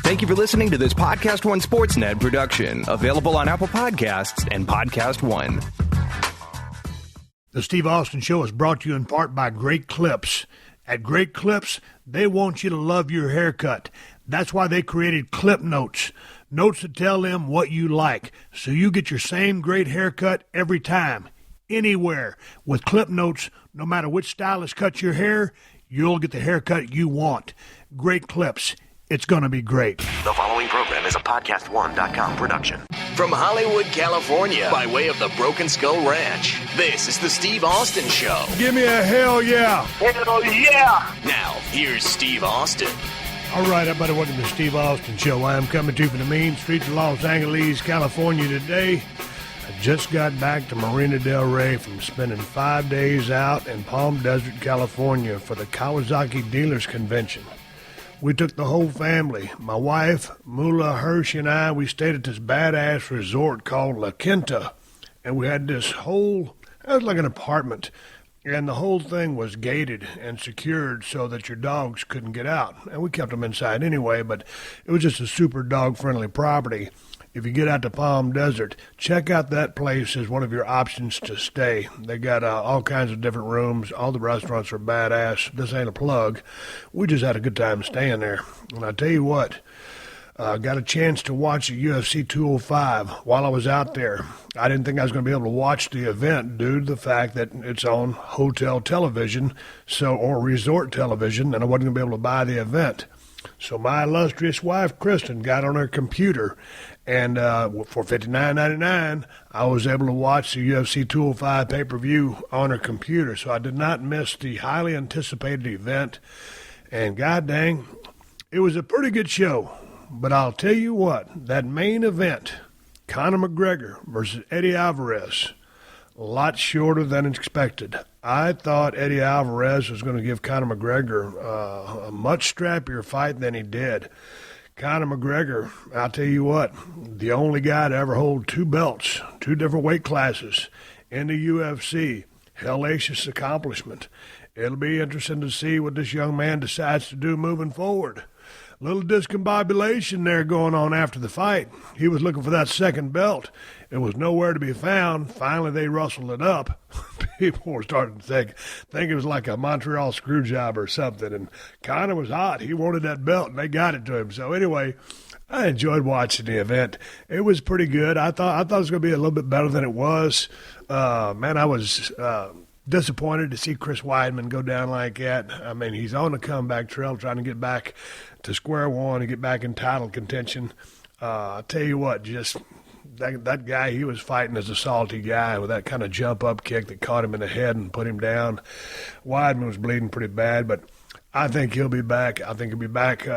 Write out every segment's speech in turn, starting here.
Thank you for listening to this PodcastOne Sportsnet production, available on Apple Podcasts and PodcastOne. The Steve Austin Show is brought to you in part by Great Clips. At Great Clips, they want you to love your haircut. That's why they created Clip Notes. Notes that tell them what you like, so you get your same great haircut every time, anywhere. With Clip Notes, no matter which stylist cuts your hair, you'll get the haircut you want. Great Clips. It's going to be great. The following program is a PodcastOne.com production. From Hollywood, California, by way of the Broken Skull Ranch, this is the Steve Austin Show. Give me a hell yeah. Hell yeah! Now, here's Steve Austin. All right, everybody, welcome to the Steve Austin Show. I am coming to you from the mean streets of Los Angeles, California today. I just got back to Marina del Rey from spending 5 days out in Palm Desert, California for the Kawasaki Dealers Convention. We took the whole family. My wife, Mula Hirsch, and I, we stayed at this badass resort called La Quinta. And we had this whole, it was like an apartment. And the whole thing was gated and secured so that your dogs couldn't get out. And we kept them inside anyway, but it was just a super dog-friendly property. If you get out to Palm Desert, check out that place as one of your options to stay. They got all kinds of different rooms. All the restaurants are badass. This ain't a plug. We just had a good time staying there. And I tell you what, got a chance to watch the UFC 205 while I was out there. I didn't think I was going to be able to watch the event due to the fact that it's on hotel television, or resort television, and I wasn't going to be able to buy the event. So my illustrious wife, Kristen, got on her computer, and for $59.99, I was able to watch the UFC 205 pay-per-view on her computer. So I did not miss the highly anticipated event, and god dang, it was a pretty good show. But I'll tell you what, that main event, Conor McGregor versus Eddie Alvarez, a lot shorter than expected. I thought Eddie Alvarez was going to give Conor McGregor a much strappier fight than he did. Conor McGregor, I'll tell you what, the only guy to ever hold two belts, two different weight classes in the UFC. Hellacious accomplishment. It'll be interesting to see what this young man decides to do moving forward. Little discombobulation there going on after the fight. He was looking for that second belt. It was nowhere to be found. Finally, they rustled it up. People were starting to think it was like a Montreal screw job or something. And Conor was hot. He wanted that belt, and they got it to him. So anyway, I enjoyed watching the event. It was pretty good. I thought it was going to be a little bit better than it was. Man, I was disappointed to see Chris Weidman go down like that. I mean, he's on the comeback trail trying to get back to square one and get back in title contention. I'll tell you what, just that guy, he was fighting as a salty guy with that kind of jump-up kick that caught him in the head and put him down. Weidman was bleeding pretty bad, but I think he'll be back. I think he'll be back,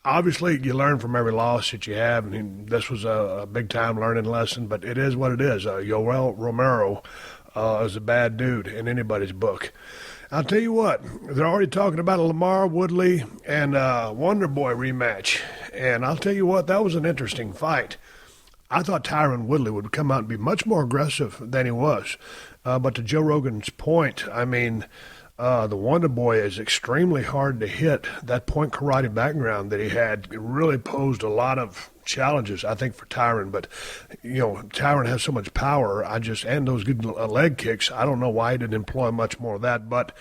obviously, you learn from every loss that you have, and this was a big-time learning lesson, but it is what it is. Yoel Romero is a bad dude in anybody's book. I'll tell you what, they're already talking about a Lamar Woodley and Wonder Boy rematch, and I'll tell you what, that was an interesting fight. I thought Tyron Woodley would come out and be much more aggressive than he was, but to Joe Rogan's point, I mean, the Wonder Boy is extremely hard to hit. That point karate background that he had really posed a lot of challenges, I think, for Tyron. But, Tyron has so much power. And those good leg kicks, I don't know why he didn't employ much more of that. But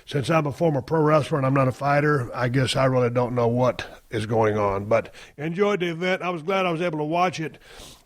since I'm a former pro wrestler and I'm not a fighter, I guess I really don't know what is going on. But enjoyed the event. I was glad I was able to watch it.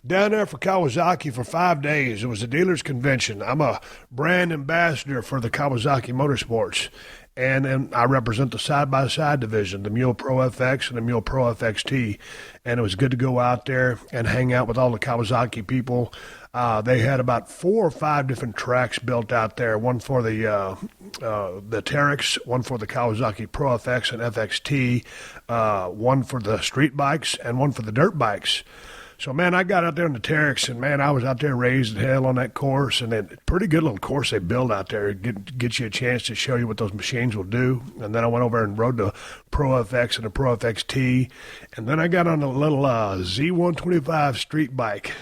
Down there for Kawasaki for 5 days. It was a dealer's convention. I'm a brand ambassador for the Kawasaki Motorsports. And then I represent the side-by-side division, the Mule Pro FX and the Mule Pro FXT. And it was good to go out there and hang out with all the Kawasaki people. They had about 4 or 5 different tracks built out there, one for the Terex, one for the Kawasaki Pro FX and FXT, one for the street bikes, and one for the dirt bikes. So, man, I got out there in the Terex, and, man, I was out there raising hell on that course. And then pretty good little course they build out there. Get you a chance to show you what those machines will do. And then I went over and rode the Pro FX and the Pro FXT. And then I got on a little Z125 street bike.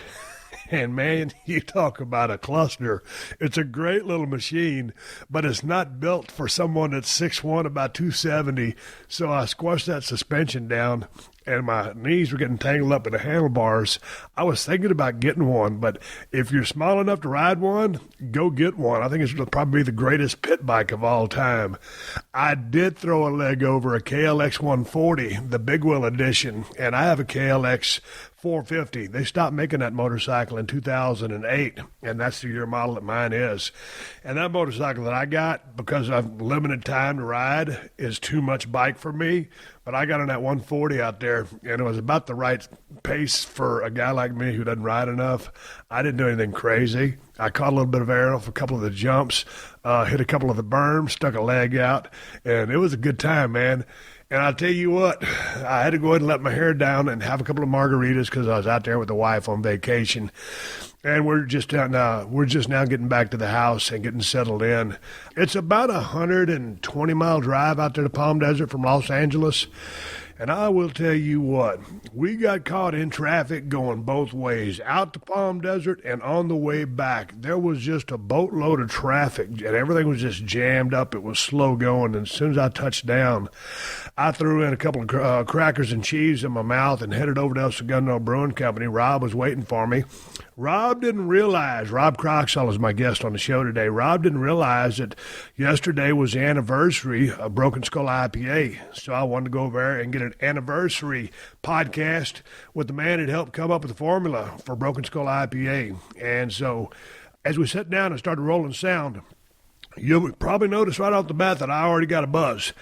And, man, you talk about a cluster. It's a great little machine, but it's not built for someone that's 6'1", about 270. So I squashed that suspension down, and my knees were getting tangled up in the handlebars. I was thinking about getting one, but if you're small enough to ride one, go get one. I think it's probably the greatest pit bike of all time. I did throw a leg over a KLX 140, the Big Wheel edition, and I have a KLX 450. They stopped making that motorcycle in 2008, and that's the year model that mine is. And that motorcycle that I got, because I've limited time to ride, is too much bike for me. But I got on that 140 out there, and it was about the right pace for a guy like me who doesn't ride enough. I didn't do anything crazy. I caught a little bit of air off a couple of the jumps, hit a couple of the berms, stuck a leg out, and it was a good time, man. And I'll tell you what, I had to go ahead and let my hair down and have a couple of margaritas because I was out there with the wife on vacation. And we're just now getting back to the house and getting settled in. It's about a 120-mile drive out there to Palm Desert from Los Angeles. And I will tell you what, we got caught in traffic going both ways, out to Palm Desert and on the way back. There was just a boatload of traffic, and everything was just jammed up. It was slow going, and as soon as I touched down, I threw in a couple of crackers and cheese in my mouth and headed over to Segunda Brewing Company. Rob was waiting for me. Rob Croxall is my guest on the show today. Rob didn't realize that yesterday was the anniversary of Broken Skull IPA. So I wanted to go over there and get an anniversary podcast with the man that helped come up with the formula for Broken Skull IPA. And so as we sat down and started rolling sound, you'll probably notice right off the bat that I already got a buzz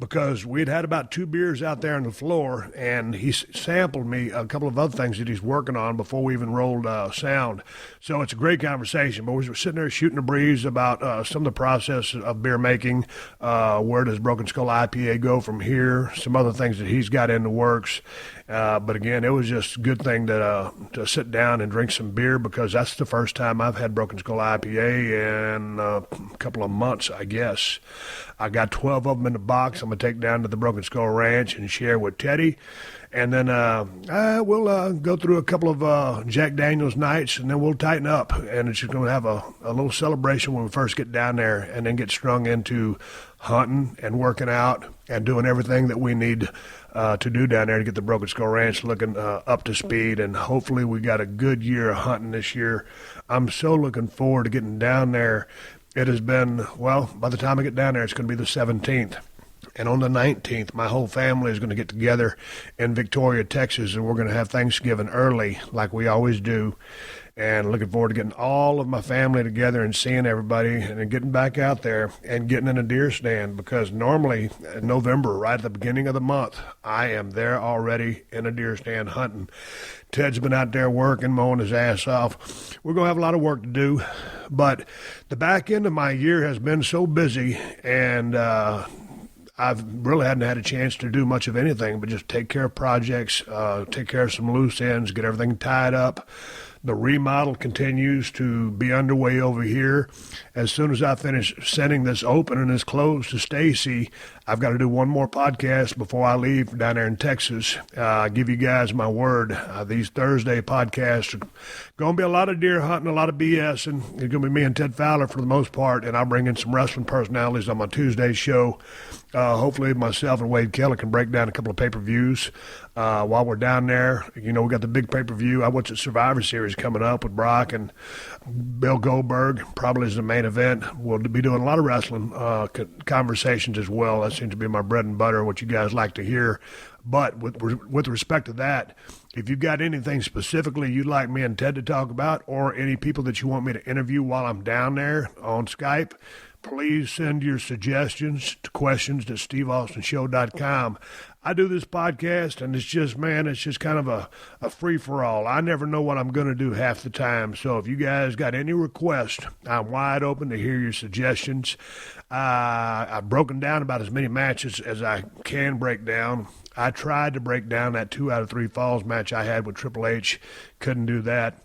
because we'd had about 2 beers out there on the floor, and he sampled me a couple of other things that he's working on before we even rolled sound. So it's a great conversation. But we were sitting there shooting a breeze about some of the process of beer making, where does Broken Skull IPA go from here, some other things that he's got in the works. But again, it was just a good thing to sit down and drink some beer because that's the first time I've had Broken Skull IPA in a couple of months, I guess. I got 12 of them in the box. I'm going to take down to the Broken Skull Ranch and share with Teddy. And then we'll go through a couple of Jack Daniels nights, and then we'll tighten up. And it's just going to have a little celebration when we first get down there and then get strung into hunting and working out and doing everything that we need to do down there to get the Broken Skull Ranch looking up to speed. And hopefully we got a good year of hunting this year. I'm so looking forward to getting down there. It has been, well, by the time I get down there, it's going to be the 17th. And on the 19th, my whole family is going to get together in Victoria, Texas, and we're going to have Thanksgiving early like we always do. And looking forward to getting all of my family together and seeing everybody and then getting back out there and getting in a deer stand because normally in November, right at the beginning of the month, I am there already in a deer stand hunting. Ted's been out there working, mowing his ass off. We're going to have a lot of work to do, but the back end of my year has been so busy, and I've really hadn't had a chance to do much of anything but just take care of projects, take care of some loose ends, get everything tied up. The remodel continues to be underway over here. As soon as I finish sending this open and this closed to Stacy, I've got to do one more podcast before I leave down there in Texas. I'll give you guys my word. These Thursday podcasts are going to be a lot of deer hunting, a lot of BS, and it's going to be me and Ted Fowler for the most part, and I'll bring in some wrestling personalities on my Tuesday show. Hopefully myself and Wade Keller can break down a couple of pay-per-views while we're down there. You know, we got the big pay-per-view. I watched the Survivor Series coming up with Brock and Bill Goldberg, probably is the main event. We'll be doing a lot of wrestling conversations as well. That seems to be my bread and butter, what you guys like to hear. But with respect to that, if you've got anything specifically you'd like me and Ted to talk about or any people that you want me to interview while I'm down there on Skype, please send your suggestions to questions@steveaustonshow.com. I do this podcast, and it's just kind of a free-for-all. I never know what I'm going to do half the time. So if you guys got any requests, I'm wide open to hear your suggestions. I've broken down about as many matches as I can break down. I tried to break down that 2 out of 3 falls match I had with Triple H. Couldn't do that.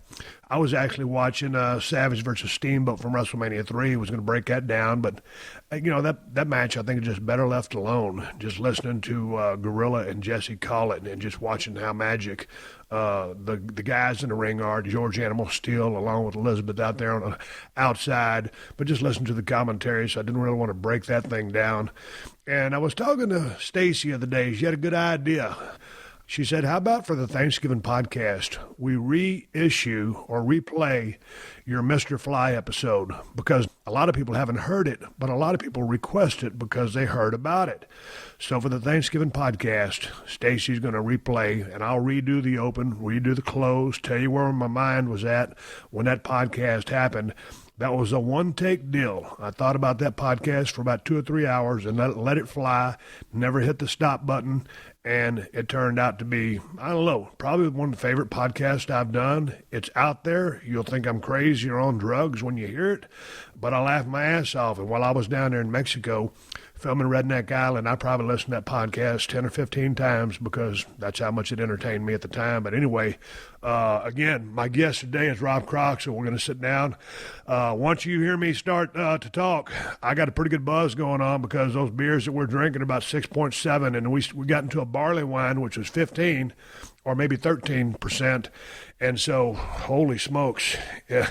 I was actually watching Savage versus Steamboat from WrestleMania 3. I was going to break that down, but that match I think is just better left alone. Just listening to Gorilla and Jesse call it, and just watching how magic the guys in the ring are. George Animal Steel along with Elizabeth out there on the outside, but just listen to the commentary. So I didn't really want to break that thing down. And I was talking to Stacy the other day. She had a good idea. She said, how about for the Thanksgiving podcast, we reissue or replay your Mr. Fly episode? Because a lot of people haven't heard it, but a lot of people request it because they heard about it. So for the Thanksgiving podcast, Stacy's going to replay, and I'll redo the open, redo the close, tell you where my mind was at when that podcast happened. That was a one-take deal. I thought about that podcast for about 2 or 3 hours and let it fly, never hit the stop button. And it turned out to be, I don't know, probably one of the favorite podcasts I've done. It's out there. You'll think I'm crazy or on drugs when you hear it, but I laughed my ass off. And while I was down there in Mexico filming Redneck Island, I probably listened to that podcast 10 or 15 times because that's how much it entertained me at the time. But anyway, again, my guest today is Rob Croxall. We're going to sit down. Once you hear me start to talk, I got a pretty good buzz going on because those beers that we're drinking are about 6.7, and we got into a barley wine, which was 15 or maybe 13%. And so, holy smokes, yeah,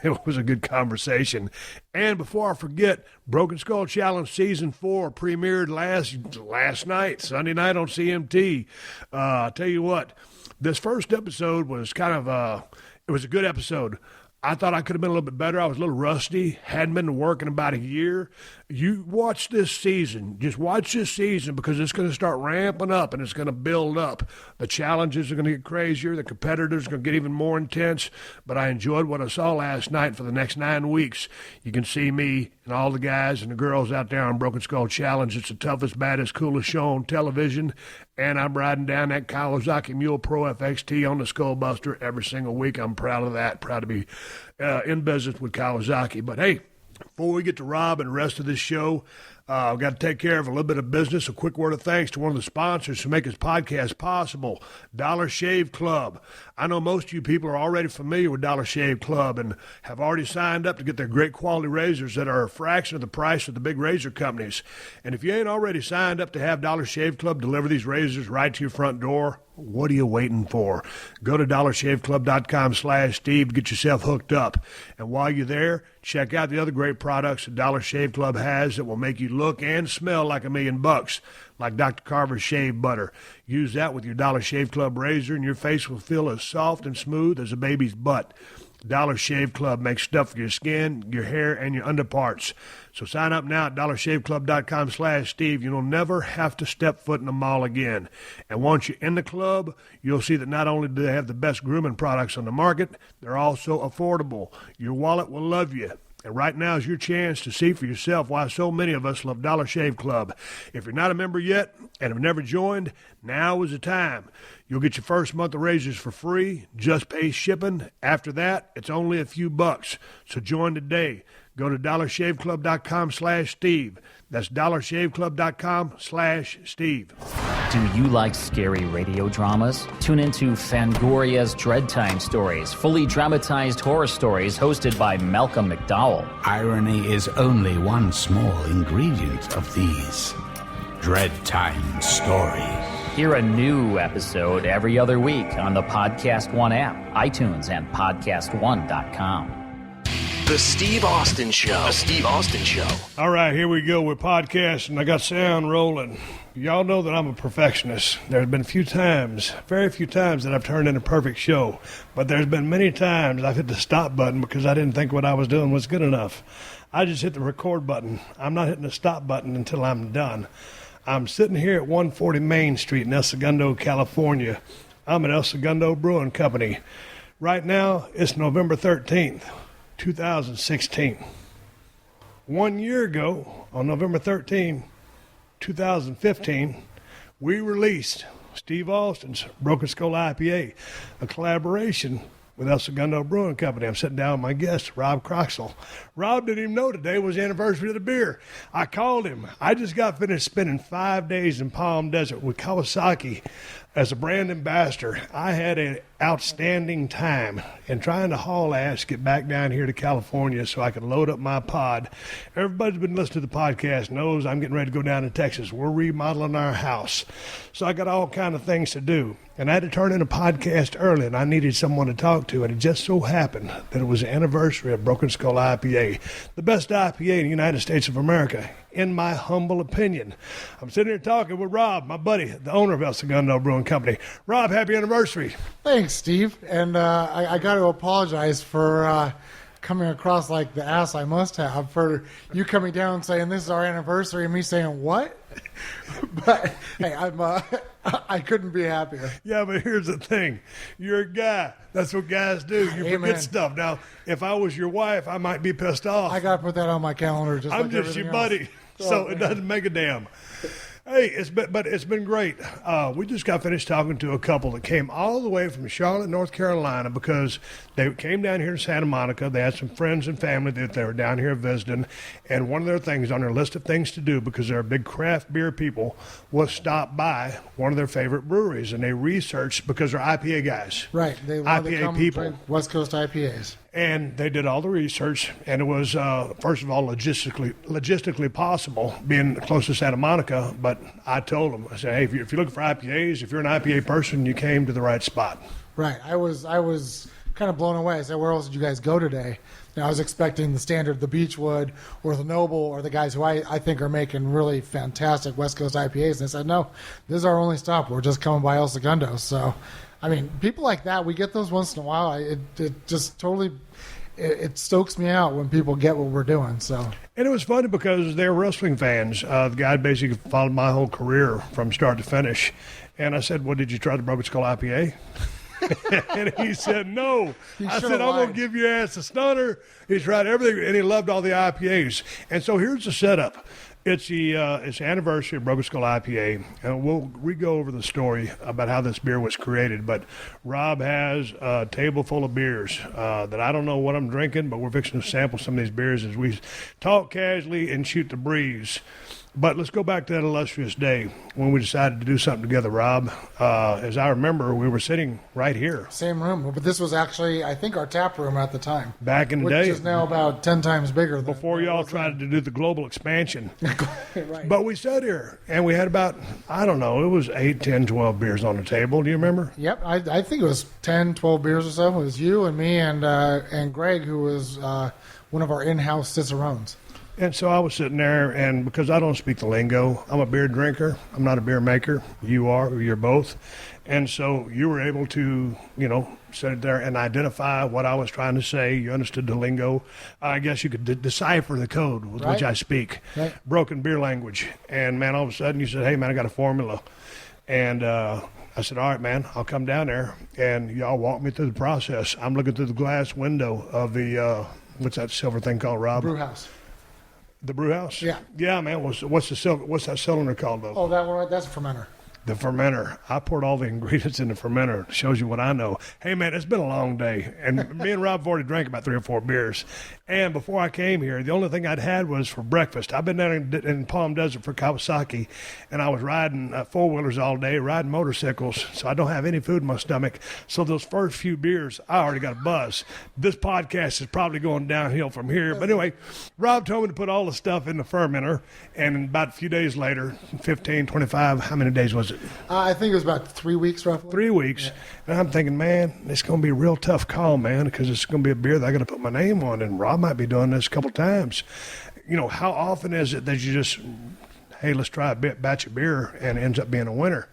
it was a good conversation. And before I forget, Broken Skull Challenge Season 4 premiered last night, Sunday night on CMT. I'll tell you what, this first episode was it was a good episode. I thought I could have been a little bit better. I was a little rusty, hadn't been working about a year. You watch this season. Just watch this season because it's going to start ramping up and it's going to build up. The challenges are going to get crazier. The competitors are going to get even more intense. But I enjoyed what I saw last night. For the next 9 weeks, you can see me and all the guys and the girls out there on Broken Skull Challenge. It's the toughest, baddest, coolest show on television. And I'm riding down that Kawasaki Mule Pro FXT on the Skullbuster every single week. I'm proud of that. Proud to be in business with Kawasaki. But hey, before we get to Rob and the rest of this show, I've got to take care of a little bit of business. A quick word of thanks to one of the sponsors who make this podcast possible, Dollar Shave Club. I know most of you people are already familiar with Dollar Shave Club and have already signed up to get their great quality razors that are a fraction of the price of the big razor companies. And if you ain't already signed up to have Dollar Shave Club deliver these razors right to your front door, what are you waiting for? Go to dollarshaveclub.com/Steve to get yourself hooked up. And while you're there, check out the other great products that Dollar Shave Club has that will make you look and smell like $1 million, like Dr. Carver's Shave Butter. Use that with your Dollar Shave Club razor, and your face will feel as soft and smooth as a baby's butt. Dollar Shave Club makes stuff for your skin, your hair, and your underparts. So sign up now at dollarshaveclub.com/Steve. You'll never have to step foot in the mall again. And once you're in the club, you'll see that not only do they have the best grooming products on the market, they're also affordable. Your wallet will love you. And right now is your chance to see for yourself why so many of us love Dollar Shave Club. If you're not a member yet and have never joined, now is the time. You'll get your first month of razors for free, just pay shipping. After that, it's only a few bucks. So join today. Go to dollarshaveclub.com/Steve. That's dollarshaveclub.com/Steve. Do you like scary radio dramas? Tune into Fangoria's Dread Time Stories, fully dramatized horror stories hosted by Malcolm McDowell. Irony is only one small ingredient of these Dread Time Stories. Hear a new episode every other week on the PodcastOne app, iTunes, and PodcastOne.com. The Steve Austin Show. The Steve Austin Show. All right, here we go. We're podcasting. I got sound rolling. Y'all know that I'm a perfectionist. There's been very few times that I've turned in a perfect show. But there's been many times I've hit the stop button because I didn't think what I was doing was good enough. I just hit the record button. I'm not hitting the stop button until I'm done. I'm sitting here at 140 Main Street in El Segundo, California. I'm at El Segundo Brewing Company. Right now, it's November 13th. 2016. 1 year ago, on November 13, 2015, we released Steve Austin's Broken Skull IPA, a collaboration with El Segundo Brewing Company. I'm sitting down with my guest, Rob Croxall. Rob didn't even know today was the anniversary of the beer. I called him. I just got finished spending 5 days in Palm Desert with Kawasaki As a brand ambassador, I had an outstanding time in trying to haul ass, get back down here to California so I could load up my pod. Everybody's been listening to the podcast knows I'm getting ready to go down to Texas. We're remodeling our house. So I got all kind of things to do. And I had to turn in a podcast early, and I needed someone to talk to. And it just so happened that it was the anniversary of Broken Skull IPA, the best IPA in the United States of America, in my humble opinion. I'm sitting here talking with Rob, my buddy, the owner of Segunda Brewing Company. Rob, happy anniversary. Thanks, Steve. And I got to apologize for coming across like the ass I must have for you coming down and saying this is our anniversary and me saying what? But hey, I couldn't be happier. Yeah, but here's the thing. You're a guy. That's what guys do. You Amen. forget stuff. Now, if I was your wife, I might be pissed off. I got to put that on my calendar. I'm like just your else. buddy, so it doesn't make a damn. Hey, it's been great. We just got finished talking to a couple that came all the way from Charlotte, North Carolina, because they came down here to Santa Monica. They had some friends and family that they were down here visiting, and one of their things on their list of things to do, because they're big craft beer people, was stop by one of their favorite breweries, and they researched because they're IPA guys. Right. They wanted to IPA come people. drink West Coast IPAs. And they did all the research, and it was, first of all, logistically possible, being close to Santa Monica. But I told them, I said, hey, if you're looking for IPAs, if you're an IPA person, you came to the right spot. Right. I was kind of blown away. I said, where else did you guys go today? And I was expecting the standard, the Beechwood or the Noble or the guys who I think are making really fantastic West Coast IPAs. And I said, no, this is our only stop. We're just coming by El Segundo. So, I mean, people like that, we get those once in a while. It just totally, it stokes me out when people get what we're doing. So, and it was funny because they're wrestling fans. The guy basically followed my whole career from start to finish. And I said, well, did you try the Broken Skull IPA? And he said, no. I said, I'm going to give your ass a stunner. He tried everything, and he loved all the IPAs. And so here's the setup. It's the anniversary of Broken Skull IPA, and we go over the story about how this beer was created. But Rob has a table full of beers that I don't know what I'm drinking, but we're fixing to sample some of these beers as we talk casually and shoot the breeze. But let's go back to that illustrious day when we decided to do something together, Rob. As I remember, we were sitting right here. Same room, but this was actually, I think, our tap room at the time. Back in the day. Which is now about 10 times bigger. Before y'all tried to do the global expansion. Right. But we sat here, and we had about, I don't know, it was 8, 10, 12 beers on the table. Do you remember? Yep, I think it was 10, 12 beers or so. It was you and me and Greg, who was one of our in-house Cicerones. And so I was sitting there, and because I don't speak the lingo, I'm a beer drinker. I'm not a beer maker. You are. You're both. And so you were able to, sit there and identify what I was trying to say. You understood the lingo. I guess you could decipher the code with which I speak. Right. Broken beer language. And, man, all of a sudden you said, hey, man, I got a formula. And I said, all right, man, I'll come down there. And y'all walk me through the process. I'm looking through the glass window of the, what's that silver thing called, Rob? Brew house. The brew house? Yeah. Yeah, man. What's that cylinder called, though? Oh, that one, that's a fermenter. The fermenter. I poured all the ingredients in the fermenter. It shows you what I know. Hey, man, it's been a long day. And me and Rob have already drank about 3 or 4 beers. And before I came here, the only thing I'd had was for breakfast. I've been down in Palm Desert for Kawasaki, and I was riding four-wheelers all day, riding motorcycles, so I don't have any food in my stomach. So those first few beers, I already got a buzz. This podcast is probably going downhill from here. But anyway, Rob told me to put all the stuff in the fermenter, and about a few days later, 15, 25, how many days was it? I think it was about 3 weeks, roughly. 3 weeks. Yeah. And I'm thinking, man, it's going to be a real tough call, man, because it's going to be a beer that I got to put my name on, and Rob might be doing this a couple times. How often is it that you just, hey, let's try a batch of beer, and it ends up being a winner?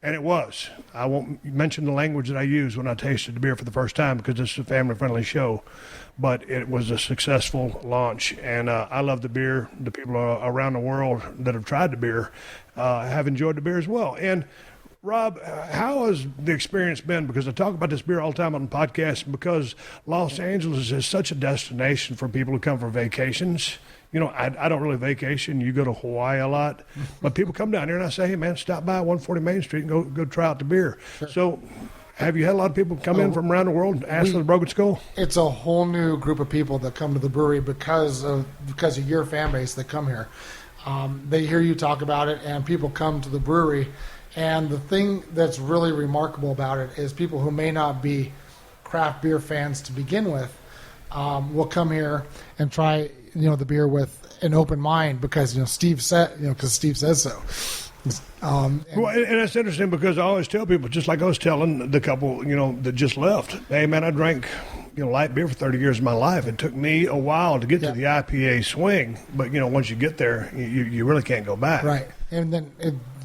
And it was. I won't mention the language that I used when I tasted the beer for the first time because this is a family-friendly show. But it was a successful launch, and I love the beer. The people around the world that have tried the beer have enjoyed the beer as well. And, Rob, how has the experience been? Because I talk about this beer all the time on the podcast because Los Angeles is such a destination for people who come for vacations. I don't really vacation. You go to Hawaii a lot. But people come down here, and I say, hey, man, stop by 140 Main Street and go try out the beer. Sure. So have you had a lot of people come in from around the world and ask for the Broken Skull? It's a whole new group of people that come to the brewery because of your fan base that come here. They hear you talk about it, and people come to the brewery, And the thing that's really remarkable about it is people who may not be craft beer fans to begin with will come here and try, the beer with an open mind because, Steve said, because Steve says so. And it's interesting because I always tell people, just like I was telling the couple, that just left, hey, man, I drank, light beer for 30 years of my life. It took me a while to get to the IPA swing, but, once you get there, you really can't go back. Right. And then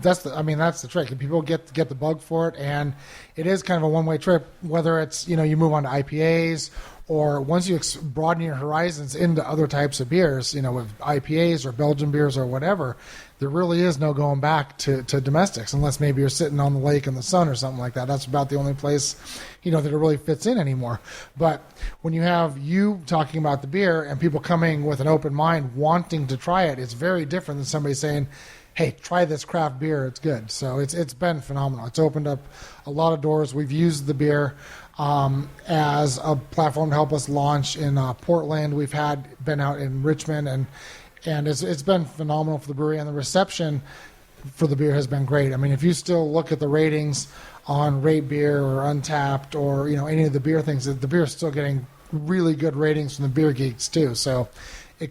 that's the trick. And people get the bug for it, and it is kind of a one-way trip, whether it's, you move on to IPAs or once you broaden your horizons into other types of beers, with IPAs or Belgian beers or whatever, there really is no going back to domestics unless maybe you're sitting on the lake in the sun or something like that. That's about the only place, that it really fits in anymore. But when you have you talking about the beer and people coming with an open mind wanting to try it, it's very different than somebody saying, hey, try this craft beer, it's good. So it's been phenomenal. It's opened up a lot of doors. We've used the beer as a platform to help us launch in Portland. We've been out in Richmond, and it's been phenomenal for the brewery, and the reception for the beer has been great. I mean, if you still look at the ratings on Rate Beer or Untapped or any of the beer things, the beer is still getting really good ratings from the beer geeks too. So it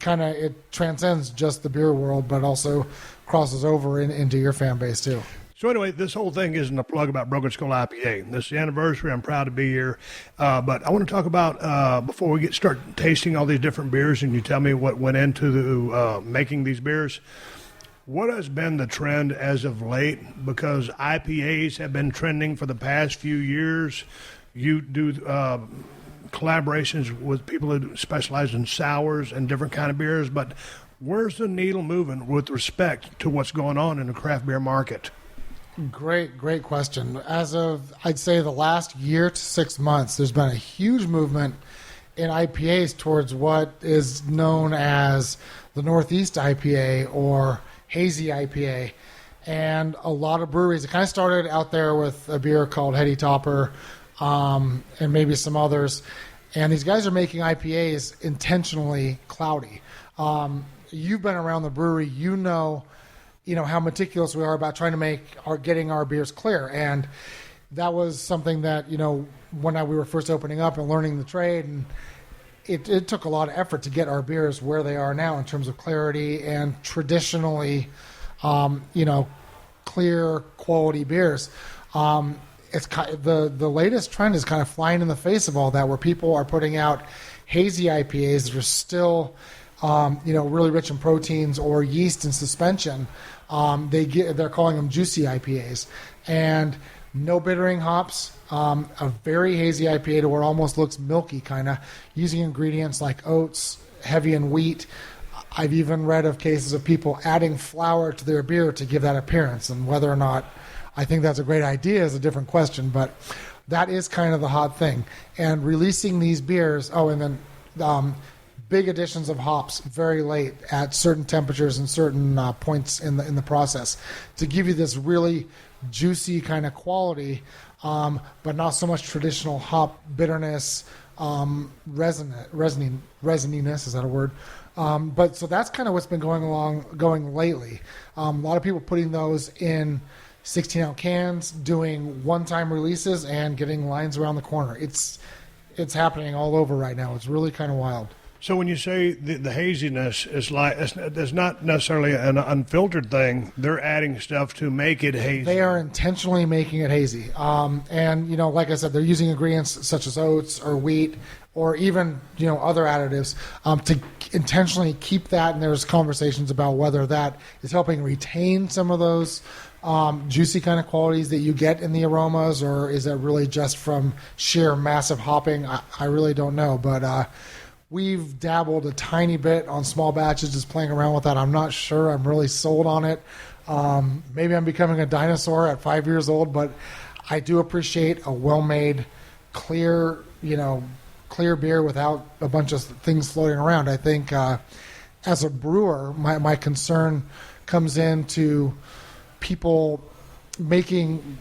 transcends just the beer world, but also crosses over into your fan base too. So anyway, this whole thing isn't a plug about Broken Skull IPA. This is the anniversary. I'm proud to be here. But I want to talk about, before we start tasting all these different beers and you tell me what went into making these beers, what has been the trend as of late? Because IPAs have been trending for the past few years. You do collaborations with people who specialize in sours and different kind of beers. But where's the needle moving with respect to what's going on in the craft beer market? Great question. As of, I'd say, the last year to 6 months, there's been a huge movement in IPAs towards what is known as the Northeast IPA or hazy IPA. And a lot of breweries, it kind of started out there with a beer called Heady Topper and maybe some others. And these guys are making IPAs intentionally cloudy. You've been around the brewery, you know how meticulous we are about trying to getting our beers clear. And that was something that, when we were first opening up and learning the trade, and it took a lot of effort to get our beers where they are now in terms of clarity and traditionally, clear quality beers. It's the latest trend is kind of flying in the face of all that, where people are putting out hazy IPAs that are still, really rich in proteins or yeast and suspension. They're calling them juicy IPAs, and no bittering hops. A very hazy IPA to where it almost looks milky, kind of using ingredients like oats, heavy in wheat. I've even read of cases of people adding flour to their beer to give that appearance, and whether or not I think that's a great idea is a different question, but that is kind of the hot thing. And releasing these beers, and then big additions of hops very late at certain temperatures and certain points in the process to give you this really juicy kind of quality, but not so much traditional hop bitterness, resininess, is that a word? But so that's kind of what's been going lately. A lot of people putting those in 16-ounce cans, doing one-time releases, and getting lines around the corner. It's happening all over right now. It's really kind of wild. So when you say the haziness is like, it's not necessarily an unfiltered thing. They're adding stuff to make it hazy. They are intentionally making it hazy. And, like I said, they're using ingredients such as oats or wheat or even, other additives to intentionally keep that. And there's conversations about whether that is helping retain some of those juicy kind of qualities that you get in the aromas, or is that really just from sheer massive hopping? I really don't know. But we've dabbled a tiny bit on small batches, just playing around with that. I'm not sure I'm really sold on it. Maybe I'm becoming a dinosaur at 5 years old, but I do appreciate a well-made, clear beer without a bunch of things floating around. I think as a brewer, my concern comes into people making,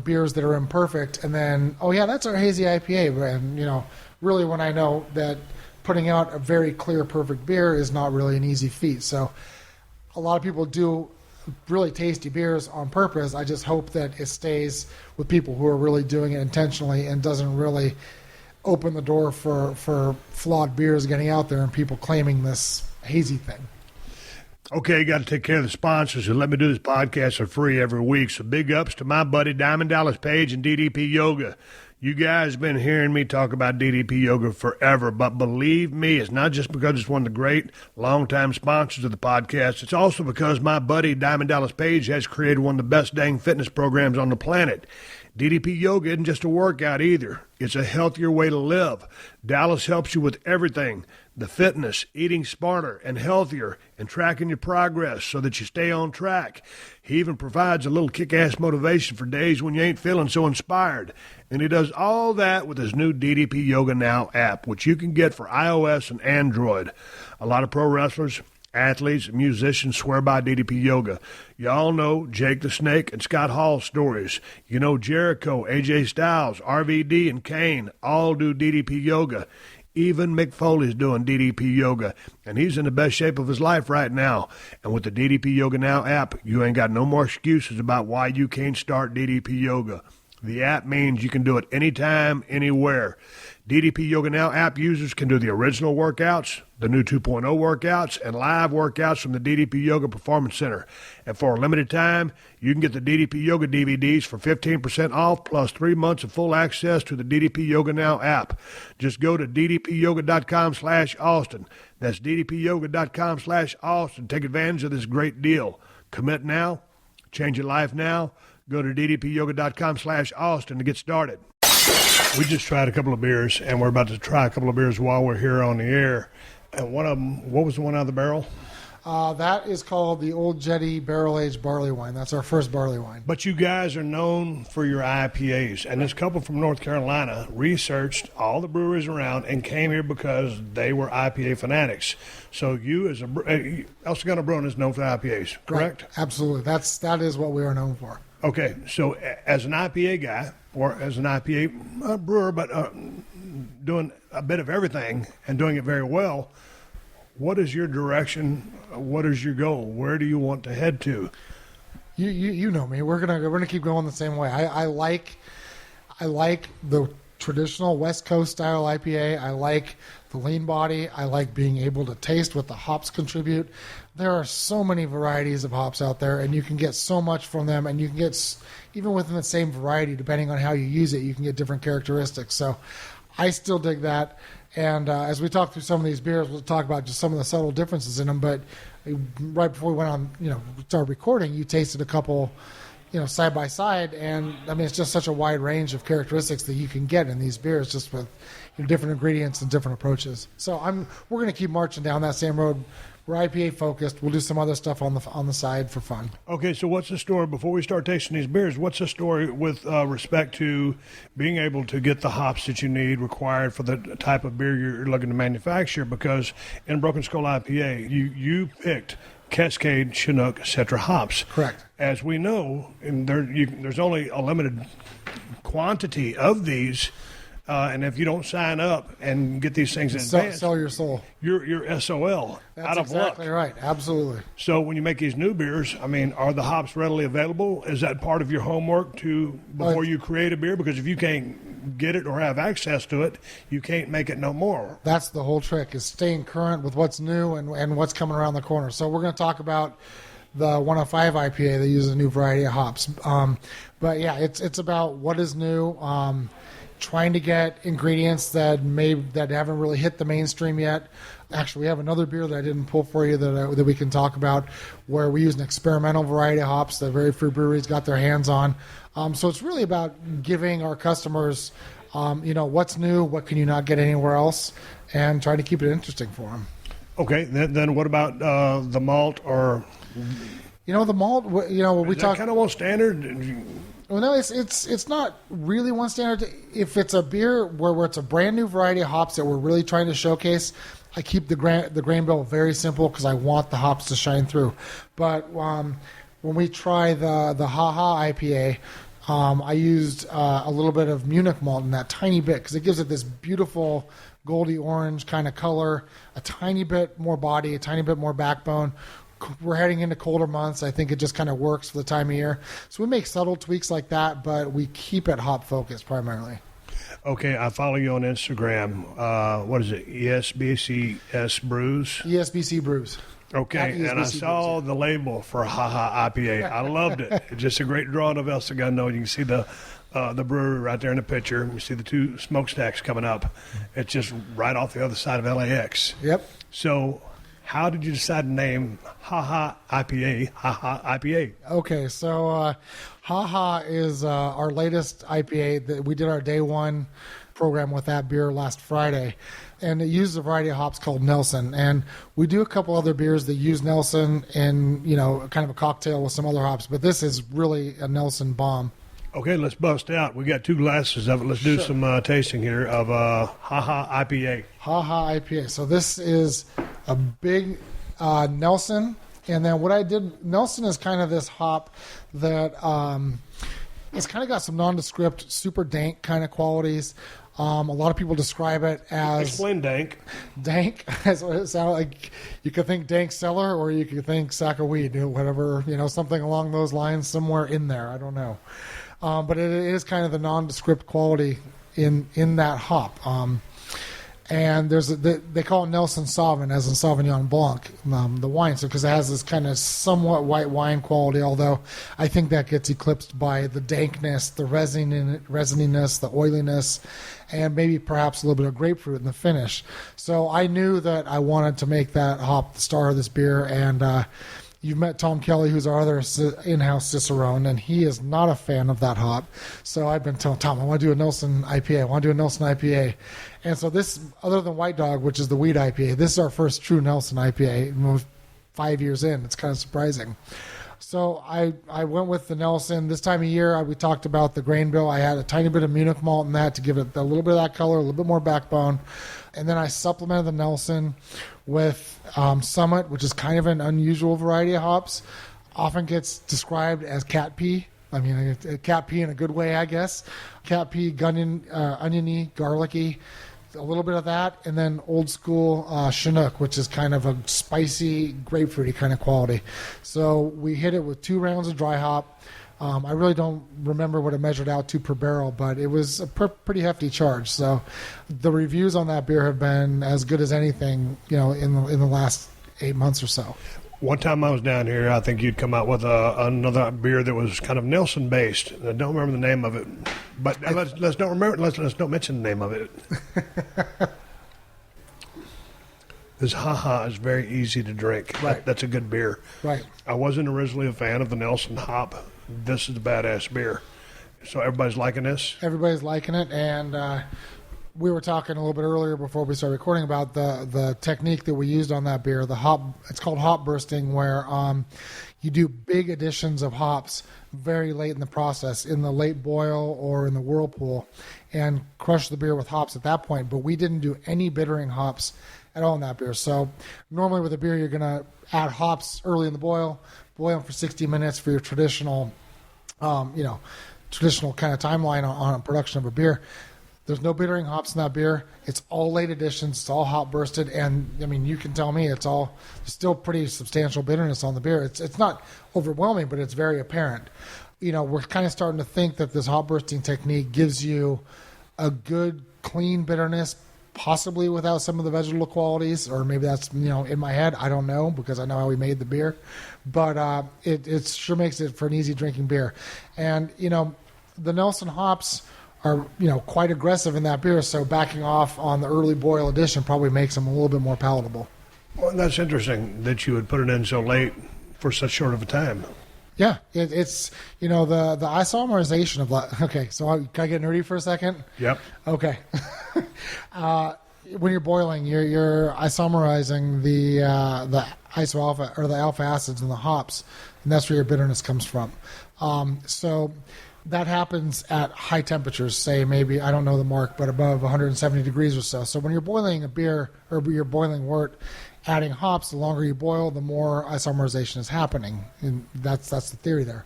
beers that are imperfect, and then, that's our hazy IPA. And, really when I know that putting out a very clear, perfect beer is not really an easy feat. So a lot of people do really tasty beers on purpose. I just hope that it stays with people who are really doing it intentionally and doesn't really open the door for flawed beers getting out there and people claiming this hazy thing. Okay, you got to take care of the sponsors and let me do this podcast for free every week. So big ups to my buddy Diamond Dallas Page and DDP Yoga. You guys have been hearing me talk about DDP Yoga forever, but believe me, it's not just because it's one of the great longtime sponsors of the podcast. It's also because my buddy Diamond Dallas Page has created one of the best dang fitness programs on the planet. DDP Yoga isn't just a workout either. It's a healthier way to live. Dallas helps you with everything, the fitness, eating smarter and healthier, and tracking your progress so that you stay on track. He even provides a little kick-ass motivation for days when you ain't feeling so inspired. And he does all that with his new DDP Yoga Now app, which you can get for iOS and Android. A lot of pro wrestlers, athletes, and musicians swear by DDP Yoga. You all know Jake the Snake and Scott Hall's stories. You know Jericho, AJ Styles, RVD, and Kane all do DDP Yoga. Even Mick Foley's doing DDP Yoga, and he's in the best shape of his life right now. And with the DDP Yoga Now app, you ain't got no more excuses about why you can't start DDP Yoga. The app means you can do it anytime, anywhere. DDP Yoga Now app users can do the original workouts, the new 2.0 workouts, and live workouts from the DDP Yoga Performance Center. And for a limited time, you can get the DDP Yoga DVDs for 15% off plus 3 months of full access to the DDP Yoga Now app. Just go to ddpyoga.com/Austin. That's ddpyoga.com/Austin. Take advantage of this great deal. Commit now. Change your life now. Go to ddpyoga.com/Austin to get started. We just tried a couple of beers, and we're about to try a couple of beers while we're here on the air. And one of them, what was the one out of the barrel? That is called the Old Jetty Barrel-Aged Barley Wine. That's our first barley wine. But you guys are known for your IPAs. And this couple from North Carolina researched all the breweries around and came here because they were IPA fanatics. So you, as El Segundo Brewing, is known for IPAs, correct? Right. Absolutely. That is what we are known for. Okay. So as an IPA guy, or as an IPA brewer, but doing a bit of everything and doing it very well, what is your direction? What is your goal? Where do you want to head to? You know me. We're gonna keep going the same way. I like the traditional West Coast style IPA. I like the lean body. I like being able to taste what the hops contribute. There are so many varieties of hops out there, and you can get so much from them, and you can get, even within the same variety, depending on how you use it, you can get different characteristics. So I still dig that. And as we talk through some of these beers, we'll talk about just some of the subtle differences in them. But right before we went on, started recording, you tasted a couple, side by side. And I mean, it's just such a wide range of characteristics that you can get in these beers, just with different ingredients and different approaches. So we're going to keep marching down that same road. We're IPA focused. We'll do some other stuff on the side for fun. Okay, so what's the story, before we start tasting these beers, what's the story with respect to being able to get the hops that you need required for the type of beer you're looking to manufacture? Because in Broken Skull IPA, you picked Cascade, Chinook, Citra hops. Correct. As we know, and there's only a limited quantity of these. And if you don't sign up and get these things in advance, sell your soul. You're SOL. That's out of exactly luck. Right. Absolutely. So when you make these new beers, I mean, are the hops readily available? Is that part of your homework before you create a beer? Because if you can't get it or have access to it, you can't make it no more. That's the whole trick, is staying current with what's new and what's coming around the corner. So we're going to talk about the 105 IPA that uses a new variety of hops. But yeah, it's about what is new. Trying to get ingredients that haven't really hit the mainstream yet. Actually, we have another beer that I didn't pull for you that we can talk about, where we use an experimental variety of hops that very few breweries got their hands on. So it's really about giving our customers, what's new, what can you not get anywhere else, and trying to keep it interesting for them. Okay, then what about the malt or? The malt. We talk kind of one standard. Well, no, it's not really one standard. If it's a beer where it's a brand new variety of hops that we're really trying to showcase, I keep the grain bill very simple because I want the hops to shine through. But when we try the Ha-Ha IPA, I used a little bit of Munich malt in that tiny bit because it gives it this beautiful goldy orange kind of color, a tiny bit more body, a tiny bit more backbone. we're heading into colder months. I think it just kind of works for the time of year. So we make subtle tweaks like that, but we keep it hop focused primarily. Okay, I follow you on Instagram. What is it? ESBC Brews? ESBC Brews. Okay, and I saw the label for Haha IPA. I loved it. It's just a great drawing of El Segundo. You can see the brewery right there in the picture. You see the two smokestacks coming up. It's just right off the other side of LAX. Yep. So how did you decide to name Haha IPA Haha IPA? Okay, so Haha is our latest IPA. That we did our day one program with that beer last Friday, and it uses a variety of hops called Nelson. And we do a couple other beers that use Nelson in, kind of a cocktail with some other hops, but this is really a Nelson bomb. Okay, let's bust out. We got 2 glasses of it. Let's do some tasting here of Haha IPA. Haha IPA. So this is a big Nelson. And then what I did, Nelson is kind of this hop that it's kind of got some nondescript, super dank kind of qualities. A lot of people describe it as... Explain dank. Dank, as what it sounds like. You could think dank cellar, or you could think sack of weed, whatever, something along those lines, somewhere in there. I don't know. But it is kind of the nondescript quality in that hop. And they call it Nelson Sauvin, as in Sauvignon Blanc, the wine, because it has this kind of somewhat white wine quality, although I think that gets eclipsed by the dankness, the resininess, the oiliness, and maybe perhaps a little bit of grapefruit in the finish. So I knew that I wanted to make that hop the star of this beer, and you've met Tom Kelly, who's our other in-house Cicerone, and he is not a fan of that hop. So I've been telling Tom, I want to do a Nelson IPA. And so this, other than White Dog, which is the wheat IPA, this is our first true Nelson IPA. We're 5 years in. It's kind of surprising. So I went with the Nelson. This time of year, we talked about the grain bill. I had a tiny bit of Munich malt in that to give it a little bit of that color, a little bit more backbone. And then I supplemented the Nelson with Summit, which is kind of an unusual variety of hops. Often gets described as cat pee. I mean, cat pee in a good way, I guess. Cat pee, oniony, garlicky, a little bit of that, and then old school Chinook, which is kind of a spicy, grapefruity kind of quality. So we hit it with 2 rounds of dry hop. I really don't remember what it measured out to per barrel, but it was a pretty hefty charge. So the reviews on that beer have been as good as anything, in the last 8 months or so. One time I was down here, I think you'd come out with another beer that was kind of Nelson based. I don't remember the name of it, but let's don't mention the name of it. This Haha is very easy to drink. Right. That's a good beer. Right. I wasn't originally a fan of the Nelson hop. This is a badass beer. So everybody's liking this? Everybody's liking it, and we were talking a little bit earlier before we started recording about the technique that we used on that beer. The hop, it's called hop bursting, where you do big additions of hops very late in the process, in the late boil or in the whirlpool, and crush the beer with hops at that point. But we didn't do any bittering hops at all in that beer. So normally with a beer, you're going to add hops early in the boil them for 60 minutes for your traditional, traditional kind of timeline on production of a beer. There's no bittering hops in that beer. It's all late additions. It's all hop bursted. And, I mean, you can tell me there's still pretty substantial bitterness on the beer. It's not overwhelming, but it's very apparent. We're kind of starting to think that this hop bursting technique gives you a good, clean bitterness, possibly without some of the vegetable qualities, or maybe that's, in my head. I don't know, because I know how we made the beer. But it sure makes it for an easy drinking beer. And, the Nelson hops are, quite aggressive in that beer, so backing off on the early boil addition probably makes them a little bit more palatable. Well, that's interesting that you would put it in so late for such short of a time. Yeah, it's, the isomerization of that. Okay, so can I get nerdy for a second? Yep. Okay. When you're boiling, you're isomerizing the isoalpha or the alpha acids in the hops, and that's where your bitterness comes from. So that happens at high temperatures, say maybe, I don't know the mark, but above 170 degrees or so. So when you're boiling a beer or you're boiling wort, adding hops, the longer you boil, the more isomerization is happening. And that's the theory there.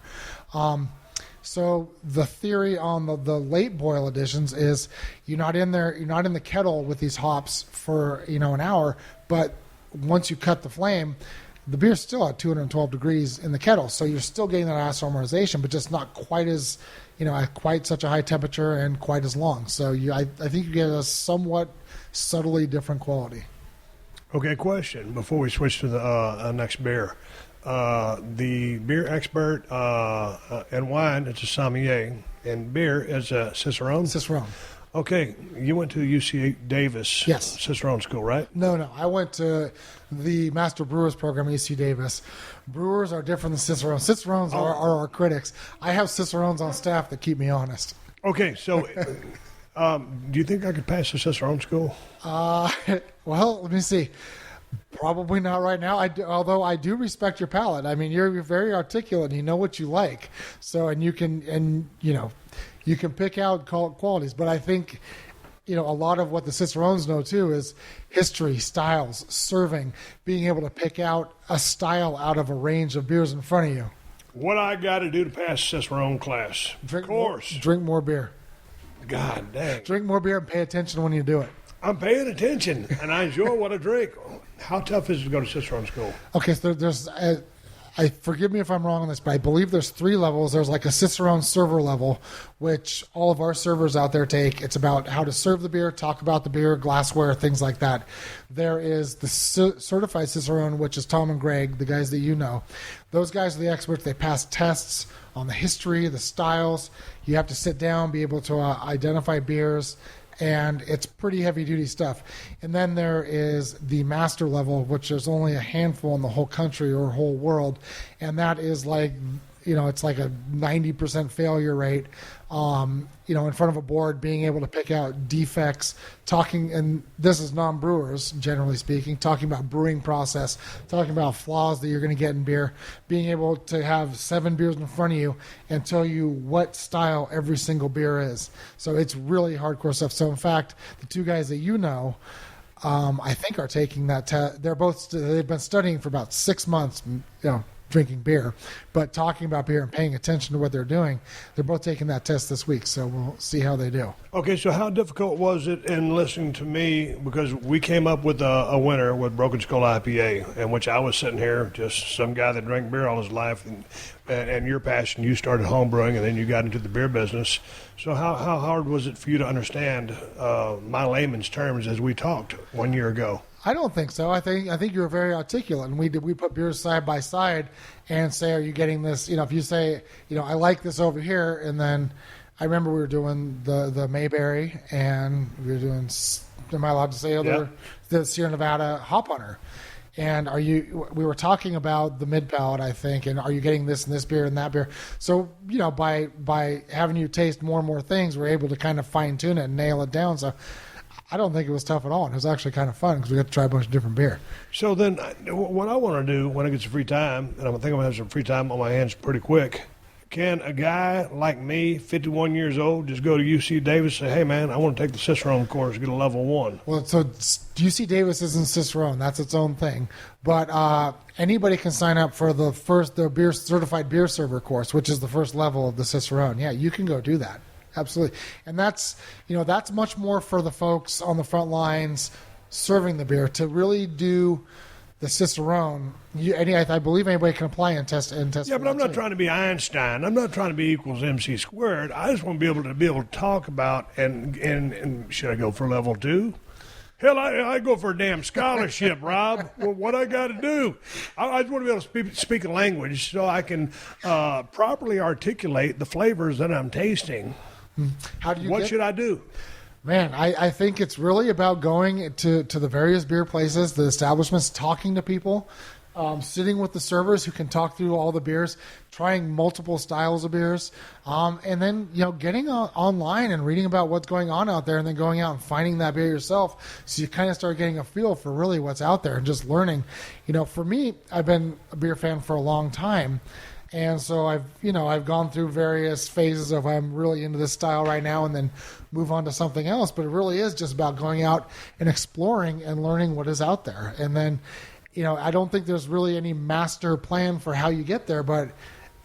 So the theory on the late boil additions is you're not in the kettle with these hops for, an hour, but once you cut the flame, the beer's still at 212 degrees in the kettle. So you're still getting that isomerization, but just not quite as, at quite such a high temperature and quite as long. So I think you get a somewhat subtly different quality. Okay, question before we switch to the next beer. The beer expert and wine is a sommelier, and beer is a Cicerone? Cicerone. Okay, you went to UC Davis Cicerone School, right? No. I went to the Master Brewers program at UC Davis. Brewers are different than Cicerones. Cicerones are our critics. I have Cicerones on staff that keep me honest. Okay, so do you think I could pass the Cicerone School? Well, let me see. Probably not right now. Although I do respect your palate. I mean, you're very articulate and you know what you like. So, and you can pick out qualities. But I think, a lot of what the Cicerones know too is history, styles, serving, being able to pick out a style out of a range of beers in front of you. What I got to do to pass Cicerone class? Drink more beer. God dang. Drink more beer and pay attention when you do it. I'm paying attention, and I enjoy what I drink. How tough is it to go to Cicerone School? Okay, so there's forgive me if I'm wrong on this, but I believe there's 3 levels. There's like a Cicerone server level, which all of our servers out there take. It's about how to serve the beer, talk about the beer, glassware, things like that. There is the certified Cicerone, which is Tom and Greg, the guys that you know. Those guys are the experts. They pass tests on the history, the styles. You have to sit down, be able to identify beers, and it's pretty heavy-duty stuff. And then there is the master level, which there's only a handful in the whole country or whole world, and that is like, it's like a 90% failure rate, in front of a board, being able to pick out defects, talking, and this is non-brewers, generally speaking, talking about brewing process, talking about flaws that you're going to get in beer, being able to have 7 beers in front of you and tell you what style every single beer is. So it's really hardcore stuff. So in fact, the 2 guys that you know, I think are taking that test. They've been studying for about 6 months, drinking beer, but talking about beer and paying attention to what they're doing. They're both taking that test this week, so we'll see how they do. Okay, so how difficult was it in listening to me? Because we came up with a winner with Broken Skull IPA, in which I was sitting here, just some guy that drank beer all his life, and your passion, you started home brewing, and then you got into the beer business. So how hard was it for you to understand my layman's terms as we talked 1 year ago? I don't think so. I think you were very articulate, and we put beers side by side and say, are you getting this? If you say, I like this over here, and then I remember we were doing the Mayberry, and we were doing, am I allowed to say the Sierra Nevada Hop Hunter? And we were talking about the mid palate, I think, and are you getting this and this beer and that beer? So, by having you taste more and more things, we're able to kind of fine tune it and nail it down. So I don't think it was tough at all. It was actually kind of fun because we got to try a bunch of different beer. So then what I want to do when I get some free time, and I think I'm going to have some free time on my hands pretty quick, can a guy like me, 51 years old, just go to UC Davis and say, hey, man, I want to take the Cicerone course, get a level 1? Well, so UC Davis isn't Cicerone. That's its own thing. But anybody can sign up for the beer certified beer server course, which is the first level of the Cicerone. Yeah, you can go do that. Absolutely. And that's much more for the folks on the front lines serving the beer to really do the Cicerone. I believe anybody can apply and test. Yeah, but I'm not trying to be Einstein. I'm not trying to be equals MC squared. I just want to be able to talk about and should I go for level 2? Hell, I go for a damn scholarship, Rob. Well, what I got to do? I just want to be able to speak a language so I can properly articulate the flavors that I'm tasting. What should I do? Man, I think it's really about going to the various beer places, the establishments, talking to people, sitting with the servers who can talk through all the beers, trying multiple styles of beers, and then getting online and reading about what's going on out there, and then going out and finding that beer yourself. So you kind of start getting a feel for really what's out there and just learning. For me, I've been a beer fan for a long time. And so I've gone through various phases of I'm really into this style right now and then move on to something else. But it really is just about going out and exploring and learning what is out there. And then, I don't think there's really any master plan for how you get there. But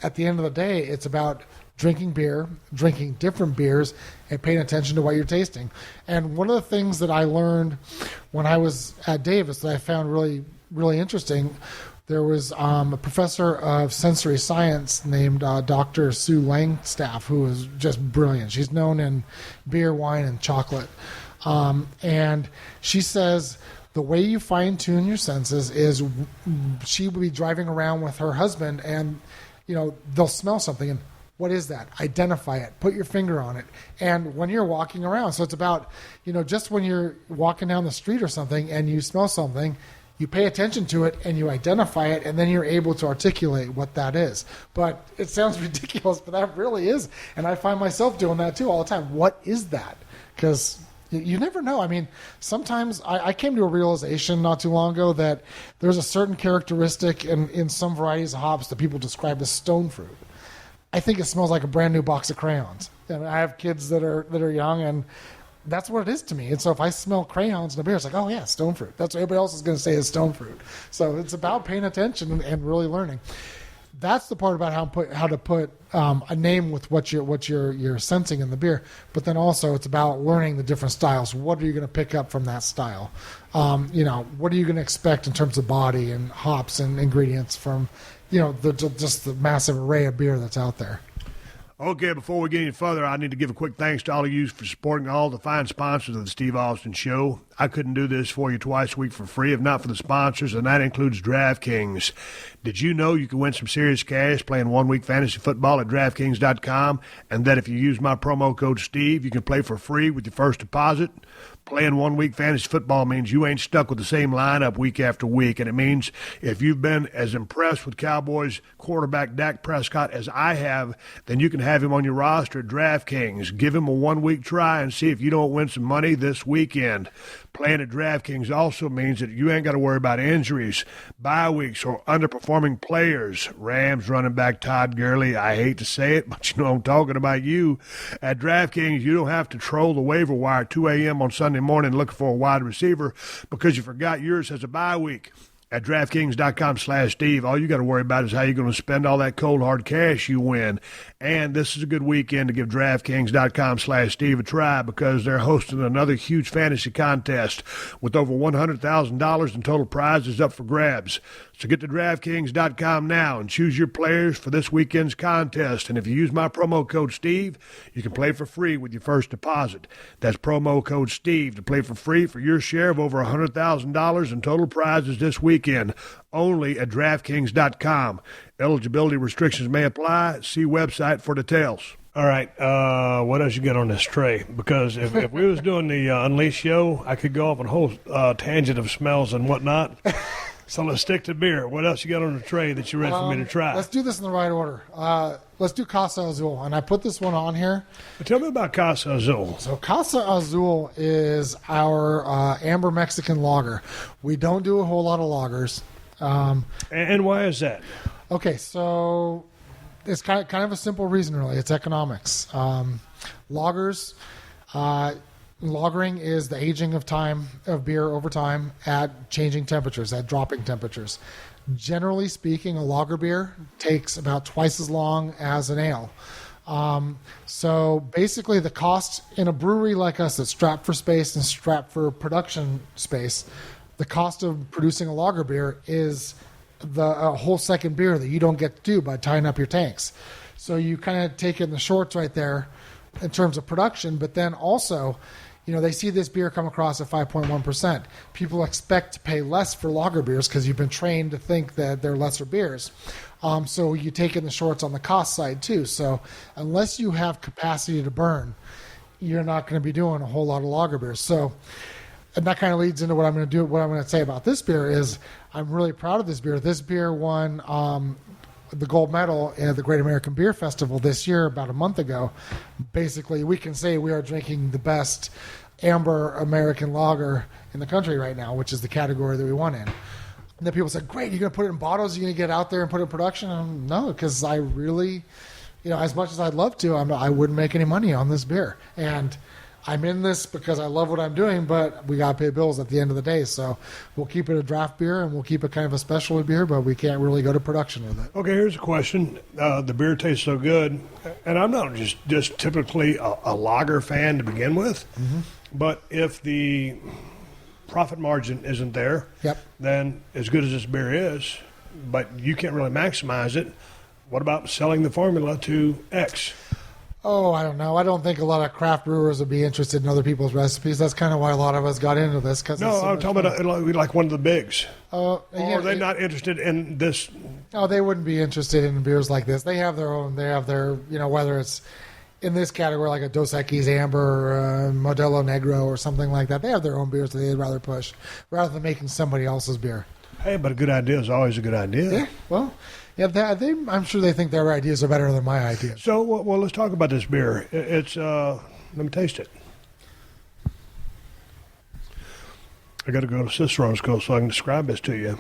at the end of the day, it's about drinking beer, drinking different beers, and paying attention to what you're tasting. And one of the things that I learned when I was at Davis that I found really, really interesting, there was a professor of sensory science named Dr. Sue Langstaff, who is just brilliant. She's known in beer, wine, and chocolate. And she says the way you fine-tune your senses is she will be driving around with her husband, and they'll smell something, and what is that? Identify it. Put your finger on it. And when you're walking around, so it's about, just when you're walking down the street or something and you smell something, you pay attention to it and you identify it, and then you're able to articulate what that is. But it sounds ridiculous, but that really is. And I find myself doing that too all the time. What is that? Because you never know. I mean, sometimes I came to a realization not too long ago that there's a certain characteristic in some varieties of hops that people describe as stone fruit. I think it smells like a brand new box of crayons. And I have kids that are young, and that's what it is to me. And so if I smell crayons in a beer, it's like, oh yeah, stone fruit. That's what everybody else is going to say is stone fruit. So it's about paying attention and really learning. That's the part about how to put a name with what you're sensing in the beer. But then also it's about learning the different styles. What are you going to pick up from that style? What are you going to expect in terms of body and hops and ingredients from just the massive array of beer that's out there. Okay, before we get any further, I need to give a quick thanks to all of you for supporting all the fine sponsors of the Steve Austin Show. I couldn't do this for you twice a week for free if not for the sponsors, and that includes DraftKings. Did you know you can win some serious cash playing 1 week fantasy football at DraftKings.com, and that if you use my promo code Steve, you can play for free with your first deposit? Playing 1 week fantasy football means you ain't stuck with the same lineup week after week, and it means if you've been as impressed with Cowboys quarterback Dak Prescott as I have, then you can have him on your roster at DraftKings. Give him a 1 week try and see if you don't win some money this weekend. Playing at DraftKings also means that you ain't got to worry about injuries, bye weeks, or underperforming players. Rams running back Todd Gurley, I hate to say it, but I'm talking about you. At DraftKings, you don't have to troll the waiver wire at 2 a.m. on Sunday morning looking for a wide receiver because you forgot yours has a bye week. At DraftKings.com/Steve, all you got to worry about is how you're going to spend all that cold, hard cash you win. And this is a good weekend to give DraftKings.com/Steve a try because they're hosting another huge fantasy contest with over $100,000 in total prizes up for grabs. So get to DraftKings.com now and choose your players for this weekend's contest. And if you use my promo code Steve, you can play for free with your first deposit. That's promo code Steve to play for free for your share of over $100,000 in total prizes this weekend, only at DraftKings.com. Eligibility restrictions may apply. See website for details. All right, what else you got on this tray? Because if we was doing the Unleashed show, I could go off on a whole tangent of smells and whatnot. So let's stick to beer. What else you got on the tray that you're ready for me to try? Let's do this in the right order. Let's do Casa Azul, and I put this one on here. Tell me about Casa Azul. So Casa Azul is our amber Mexican lager. We don't do a whole lot of lagers. And why is that? Okay, so it's kind of a simple reason, really. It's economics. Lagers, lagering is the aging of time of beer over time at changing temperatures, at dropping temperatures. Generally speaking, a lager beer takes about twice as long as an ale. So basically the cost in a brewery like us that's strapped for space and strapped for production space, the cost of producing a lager beer is a whole second beer that you don't get to do by tying up your tanks. So you kind of take in the shorts right there in terms of production, but then also, they see this beer come across at 5.1%. People expect to pay less for lager beers because you've been trained to think that they're lesser beers. So you take in the shorts on the cost side too. So unless you have capacity to burn, you're not going to be doing a whole lot of lager beers. So, and that kind of leads into what I'm going to do. What I'm going to say about this beer is I'm really proud of this beer. This beer won the gold medal at the Great American Beer Festival this year, about a month ago. Basically, we can say we are drinking the best amber American lager in the country right now, which is the category that we won in. And then people said, great, you're going to put it in bottles? You're going to get out there and put it in production? No, because I really, as much as I'd love to, I wouldn't make any money on this beer. And I'm in this because I love what I'm doing, but we got to pay bills at the end of the day. So we'll keep it a draft beer and we'll keep it kind of a specialty beer, but we can't really go to production with it. Okay, here's a question. The beer tastes so good, and I'm not just typically a lager fan to begin with, but if the profit margin isn't there, then as good as this beer is, but you can't really maximize it. What about selling the formula to X? Oh, I don't know. I don't think a lot of craft brewers would be interested in other people's recipes. That's kind of why a lot of us got into this. No, I'm talking about like one of the bigs. Or Yeah, are they not interested in this? No, they wouldn't be interested in beers like this. They have their own. They have their, whether it's in this category like a Dos Equis Amber, Modelo Negro, or something like that. They have their own beers that they'd rather push rather than making somebody else's beer. Hey, but a good idea is always a good idea. Yeah, well, yeah, I'm sure they think their ideas are better than my ideas. So, well, let's talk about this beer. It's let me taste it. I got to go to Cicerone's so I can describe this to you.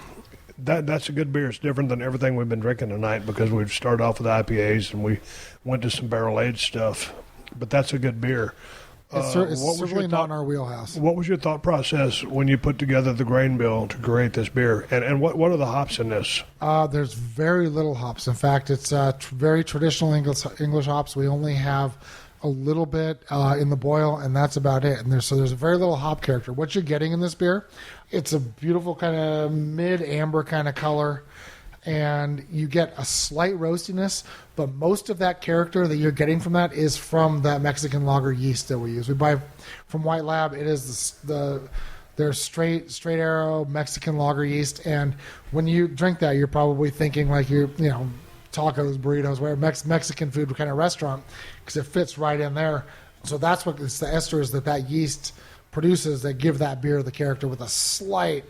That's a good beer. It's different than everything we've been drinking tonight because we've started off with IPAs and we went to some barrel-aged stuff. But that's a good beer. It's certainly not in our wheelhouse. What was your thought process when you put together the grain bill to create this beer? And what are the hops in this? There's very little hops. In fact, it's very traditional English hops. We only have a little bit in the boil, and that's about it. And there's a very little hop character. What you're getting in this beer, it's a beautiful kind of mid-amber kind of color, and you get a slight roastiness, but most of that character that you're getting from that is from that Mexican lager yeast that we use. We buy from White Lab. It is their straight arrow Mexican lager yeast, and when you drink that, you're probably thinking like tacos, burritos, where Mexican food kind of restaurant, because it fits right in there. So that's what it's the esters that yeast produces that give that beer the character with a slight,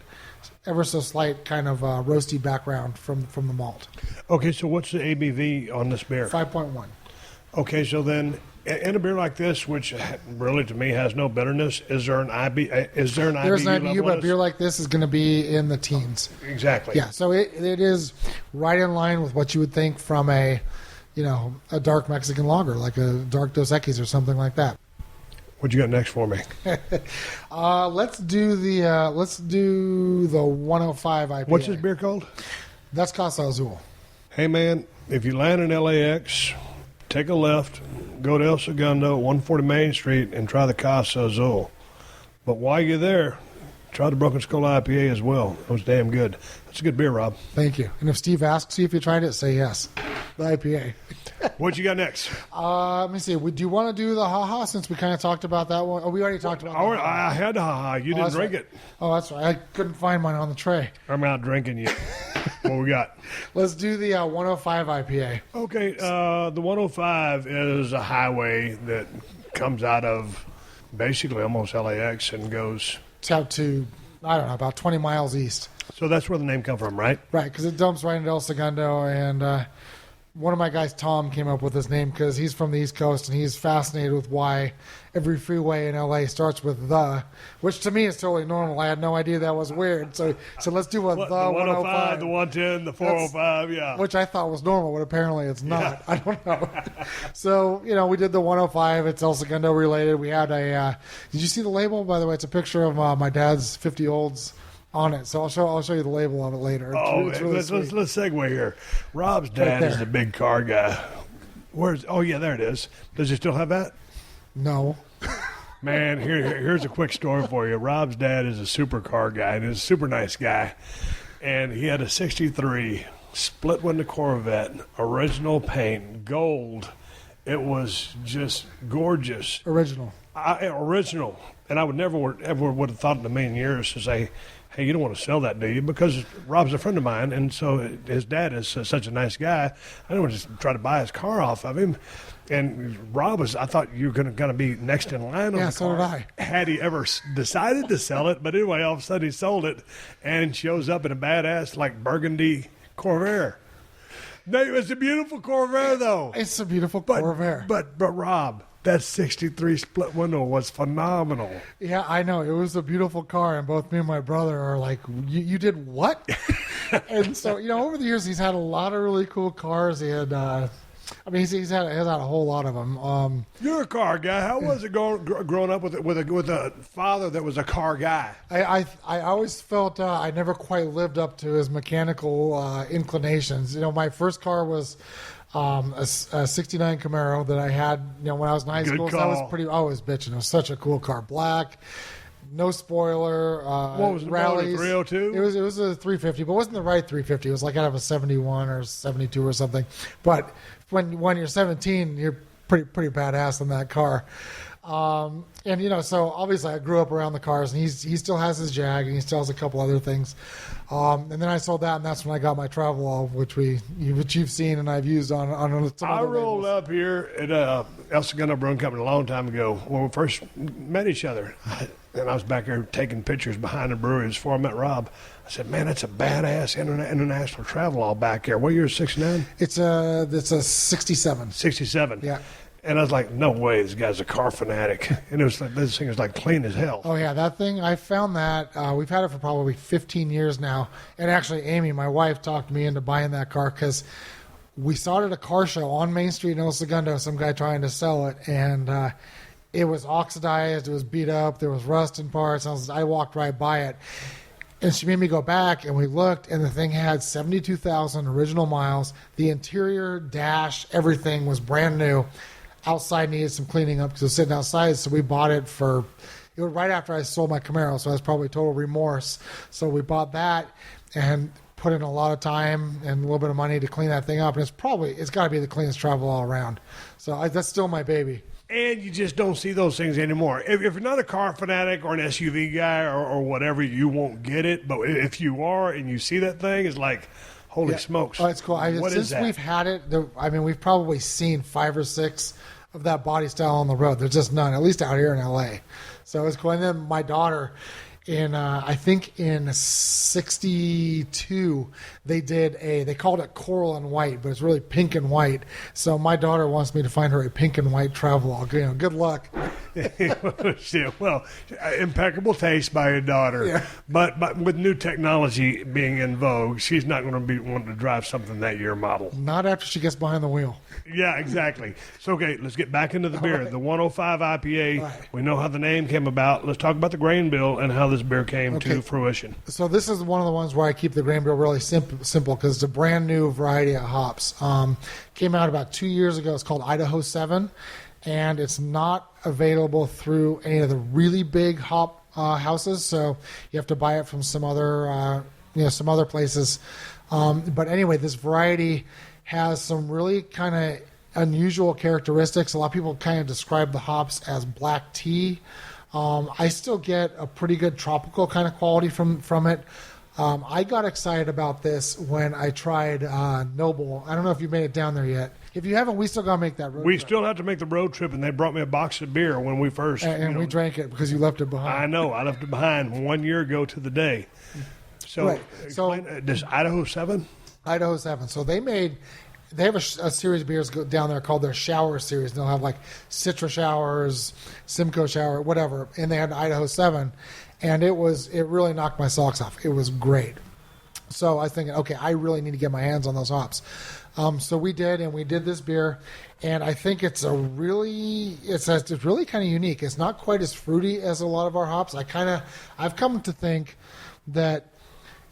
ever so slight kind of roasty background from the malt. Okay, so what's the ABV on this beer? 5.1. Okay, so then in a beer like this, which really to me has no bitterness, is there an IBU? There's an IBU, but a beer like this is going to be in the teens. Exactly. Yeah, so it is right in line with what you would think from a dark Mexican lager, like a dark Dos Equis or something like that. What you got next for me? Let's do the 105 IPA. What's this beer called? That's Casa Azul. Hey man, if you land in LAX, take a left, go to El Segundo, 140 Main Street, and try the Casa Azul. But while you're there, try the Broken Skull IPA as well. It was damn good. That's a good beer, Rob. Thank you. And if Steve asks you if you tried it, say yes. The IPA. What you got next? Let me see. Do you want to do the haha since we kind of talked about that one? Oh, we already talked about that. I had the haha. You didn't drink it. Oh, that's right. I couldn't find mine on the tray. I'm out drinking you. What we got? Let's do the 105 IPA. Okay. The 105 is a highway that comes out of basically almost LAX and goes out to, I don't know, about 20 miles east. So that's where the name come from, right? Right, because it dumps right into El Segundo, and one of my guys, Tom, came up with this name because he's from the East Coast, and he's fascinated with why every freeway in L.A. starts with the, which to me is totally normal. I had no idea that was weird. So let's do the 105. The 110, the 405, yeah. Which I thought was normal, but apparently it's not. Yeah. I don't know. So, we did the 105. It's El Segundo related. We had a, did you see the label? By the way, it's a picture of my dad's 50 Olds on it, so I'll show you the label of it later. It's really let's segue here. Rob's dad is the big car guy. There it is. Does he still have that? No. Man, here's a quick story for you. Rob's dad is a supercar guy and he's a super nice guy, and he had a '63 split window Corvette, original paint, gold. It was just gorgeous. Original. Original, and I would never ever would have thought in a million years to say, hey, you don't want to sell that, do you? Because Rob's a friend of mine, and so his dad is such a nice guy. I didn't want to just try to buy his car off of him. And Rob I thought you were going to be next in line on the car. Yeah, so did I. Had he ever decided to sell it. But anyway, all of a sudden he sold it and shows up in a badass, like burgundy Corvair. No, it's a beautiful Corvair, though. It's a beautiful Corvair. But Rob, that 63 split window was phenomenal. Yeah, I know. It was a beautiful car, and both me and my brother are like, you did what? And so, over the years, he's had a lot of really cool cars. He had, he's had a whole lot of them. You're a car guy. How was it growing up with a father that was a car guy? I always felt I never quite lived up to his mechanical inclinations. My first car was a 69 Camaro that I had, when I was in high school. So I was bitching. It was such a cool car. Black, no spoiler. What was the rallies. 302? It was a 350, but it wasn't the right 350. It was like out of a 71 or 72 or something. But when you're 17, you're pretty badass in that car. And so obviously I grew up around the cars, and he still has his Jag, and he still has a couple other things. And then I sold that, and that's when I got my Travelall, which you've seen and I've used on some I other rolled labels. up here at Segunda Brewing Company a long time ago when we first met each other, and I was back there taking pictures behind the brewery before I met Rob. I said, "Man, that's a badass international Travelall back there." What year is 69? It's a 67. 67. Yeah. And I was like, no way, this guy's a car fanatic. And it was like, this thing was like clean as hell. Oh, yeah, that thing, I found that. We've had it for probably 15 years now. And actually, Amy, my wife, talked me into buying that car because we saw it at a car show on Main Street in El Segundo, some guy trying to sell it. And it was oxidized, it was beat up, there was rust in parts. I walked right by it. And she made me go back, and we looked, and the thing had 72,000 original miles. The interior, dash, everything was brand new. Outside needed some cleaning up because it was sitting outside, so we bought it it was right after I sold my Camaro, so I was probably total remorse. So we bought that and put in a lot of time and a little bit of money to clean that thing up, and it's got to be the cleanest travel all around. So that's still my baby. And you just don't see those things anymore. If you're not a car fanatic or an SUV guy or whatever, you won't get it. But if you are and you see that thing, it's like, holy smokes. Oh, it's cool. What is since that? We've had it, we've probably seen 5 or 6 of that body style on the road. There's just none, at least out here in LA. So it's cool. And then my daughter, I think in 62, they called it coral and white, but it's really pink and white. So my daughter wants me to find her a pink and white Travelall. Good luck. Well, impeccable taste by your daughter. Yeah. But with new technology being in vogue, she's not going to be wanting to drive something that year model. Not after she gets behind the wheel. Yeah, exactly. So, okay, let's get back into the beer. Right. The 105 IPA, right. We know how the name came about. Let's talk about the grain bill and how this beer came to fruition. So this is one of the ones where I keep the grain bill really simple because it's a brand new variety of hops. Came out about 2 years ago. It's called Idaho 7, and it's not available through any of the really big hop houses. So you have to buy it from some other places. But anyway, this variety has some really kind of unusual characteristics. A lot of people kind of describe the hops as black tea. I still get a pretty good tropical kind of quality from it. I got excited about this when I tried Noble. I don't know if you made it down there yet. If you haven't, we still got to make that road trip. We still have to make the road trip, and they brought me a box of beer when we first... And we drank it because you left it behind. I know. I left it behind 1 year ago to the day. So, right. Does Idaho 7? Idaho 7. So they have a series of beers down there called their Shower Series. They'll have like Citra Showers, Simcoe Shower, whatever. And they had Idaho 7. And it really knocked my socks off. It was great. So I was thinking, okay, I really need to get my hands on those hops. So we did this beer, and I think it's really kind of unique. It's not quite as fruity as a lot of our hops. I've come to think that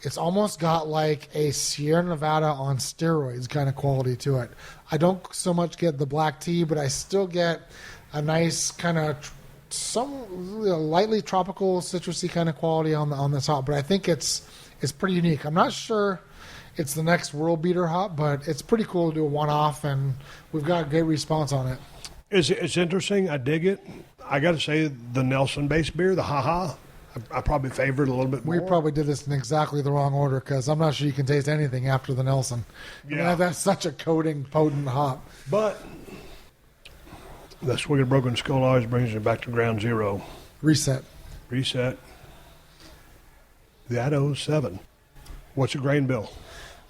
it's almost got like a Sierra Nevada on steroids kind of quality to it. I don't so much get the black tea, but I still get a nice kind of some lightly tropical citrusy kind of quality on this hop. But I think it's pretty unique. I'm not sure it's the next world beater hop, but it's pretty cool to do a one-off, and we've got a great response on it. It's interesting. I dig it. I got to say, the Nelson-based beer, the Ha-Ha, I probably favored a little bit more. We probably did this in exactly the wrong order because I'm not sure you can taste anything after the Nelson. Yeah. That's such a potent hop. But the swig of Broken Skull always brings you back to ground zero. Reset. The Idaho 7. What's a grain bill?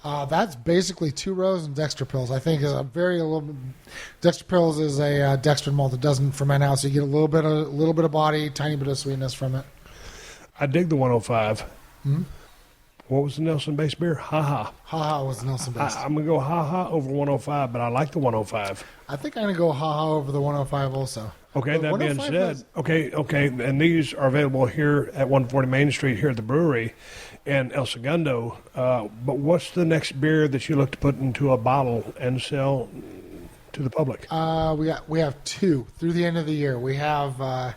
That's basically 2 rows and dextro pills. I think is a dextro pills is a dextrin malt that doesn't ferment out, so you get a little bit of body, tiny bit of sweetness from it. I dig the 105. Mm-hmm. What was the Nelson-based beer? Ha-Ha. Ha-Ha was Nelson-based. I'm going to go Ha-Ha over 105, but I like the 105. I think I'm going to go Ha-Ha over the 105 also. Okay, that being said, okay, and these are available here at 140 Main Street here at the brewery in El Segundo. But what's the next beer that you look to put into a bottle and sell to the public? We have 2 through the end of the year. We have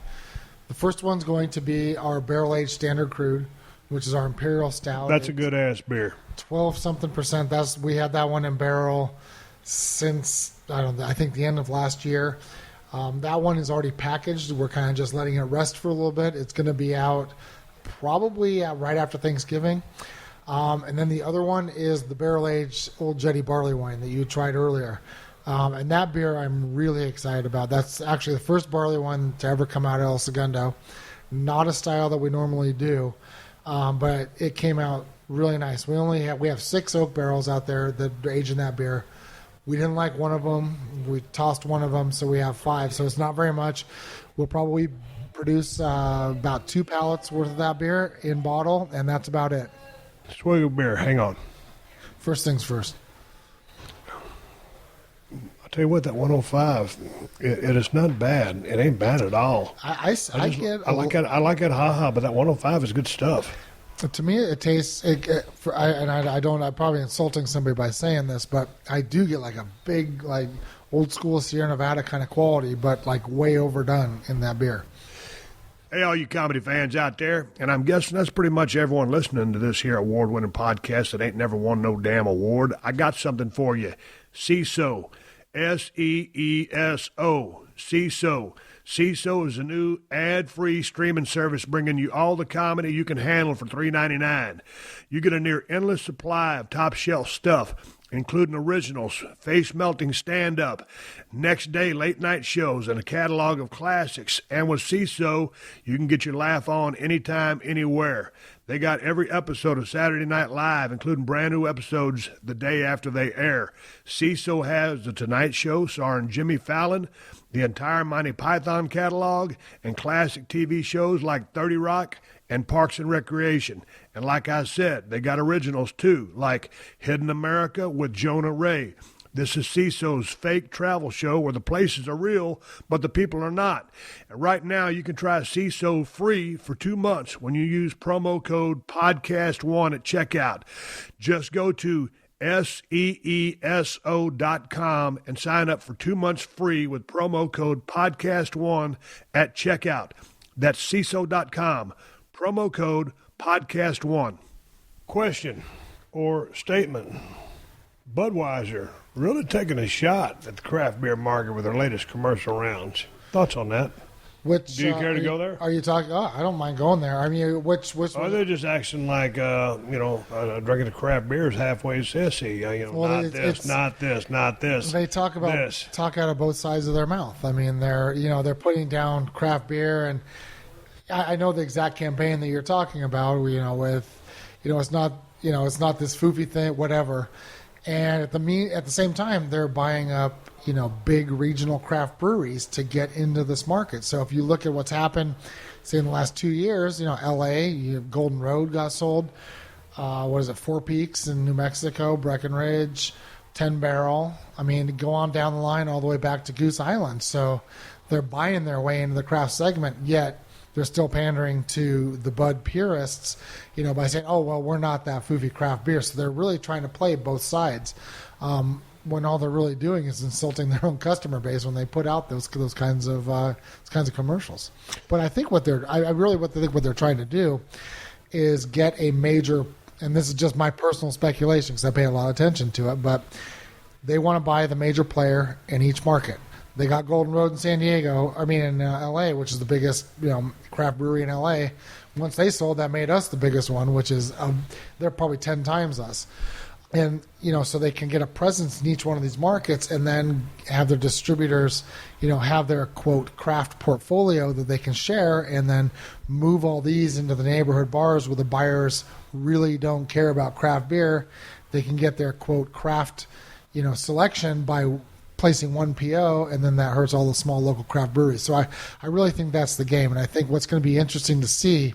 The first one's going to be our barrel-aged standard crude, which is our Imperial Stout. That's a good-ass beer. 12-something%. We had that one in barrel since, I think the end of last year. That one is already packaged. We're kind of just letting it rest for a little bit. It's going to be out probably right after Thanksgiving. And then the other one is the barrel-aged Old Jetty barley wine that you tried earlier. And that beer I'm really excited about. That's actually the first barley wine to ever come out of El Segundo. Not a style that we normally do, but it came out really nice. We have 6 oak barrels out there that are aging that beer. We didn't like one of them. We tossed one of them, so we have 5. So it's not very much. We'll probably produce about 2 pallets worth of that beer in bottle, and that's about it. Swig of beer. Hang on. First things first. I'll tell you what, that 105, it is not bad. It ain't bad at all. I like it, haha, but that 105 is good stuff. To me, it tastes. I'm probably insulting somebody by saying this, but I do get like a big, like old school Sierra Nevada kind of quality, but like way overdone in that beer. Hey, all you comedy fans out there, and I'm guessing that's pretty much everyone listening to this here award-winning podcast that ain't never won no damn award. I got something for you. CISO, SEESO, CISO. CISO is a new ad-free streaming service bringing you all the comedy you can handle for $3.99. You get a near endless supply of top-shelf stuff, including originals, face-melting stand-up, next-day late-night shows, and a catalog of classics. And with CISO, you can get your laugh on anytime, anywhere. They got every episode of Saturday Night Live, including brand-new episodes the day after they air. CISO has The Tonight Show starring Jimmy Fallon, the entire Monty Python catalog, and classic TV shows like 30 Rock and Parks and Recreation. And like I said, they got originals too, like Hidden America with Jonah Ray. This is CISO's fake travel show where the places are real, but the people are not. And right now, you can try CISO free for 2 months when you use promo code PodcastOne at checkout. Just go to SEESO.com and sign up for 2 months free with promo code PodcastOne at checkout. That's CISO.com. Promo code PodcastOne. Question or statement. Budweiser really taking a shot at the craft beer market with their latest commercial rounds. Thoughts on that? Do you care to go there? Are you talking? Oh, I don't mind going there. I mean, which? Oh, they're just acting like drinking a craft beer is halfway sissy. Not this. They talk about this. Talk out of both sides of their mouth. I mean, they're putting down craft beer, and I know the exact campaign that you're talking about. It's not this foofy thing, whatever. And at the same time, they're buying up, big regional craft breweries to get into this market. So if you look at what's happened, say in the last 2 years, L.A., Golden Road got sold. Four Peaks in New Mexico, Breckenridge, 10 Barrel. I mean, go on down the line all the way back to Goose Island. So they're buying their way into the craft segment, yet they're still pandering to the Bud purists, by saying, oh, well, we're not that foofy craft beer. So they're really trying to play both sides when all they're really doing is insulting their own customer base when they put out those kinds of commercials. But I think what they're trying to do is get a major, and this is just my personal speculation because I pay a lot of attention to it, but they want to buy the major player in each market. They got Golden Road in in L.A., which is the biggest, craft brewery in L.A. Once they sold, that made us the biggest one, which is they're probably 10 times us. And, so they can get a presence in each one of these markets and then have their distributors, have their, quote, craft portfolio that they can share and then move all these into the neighborhood bars where the buyers really don't care about craft beer. They can get their, quote, craft, selection by placing one PO, and then that hurts all the small local craft breweries. So I really think that's the game, and I think what's going to be interesting to see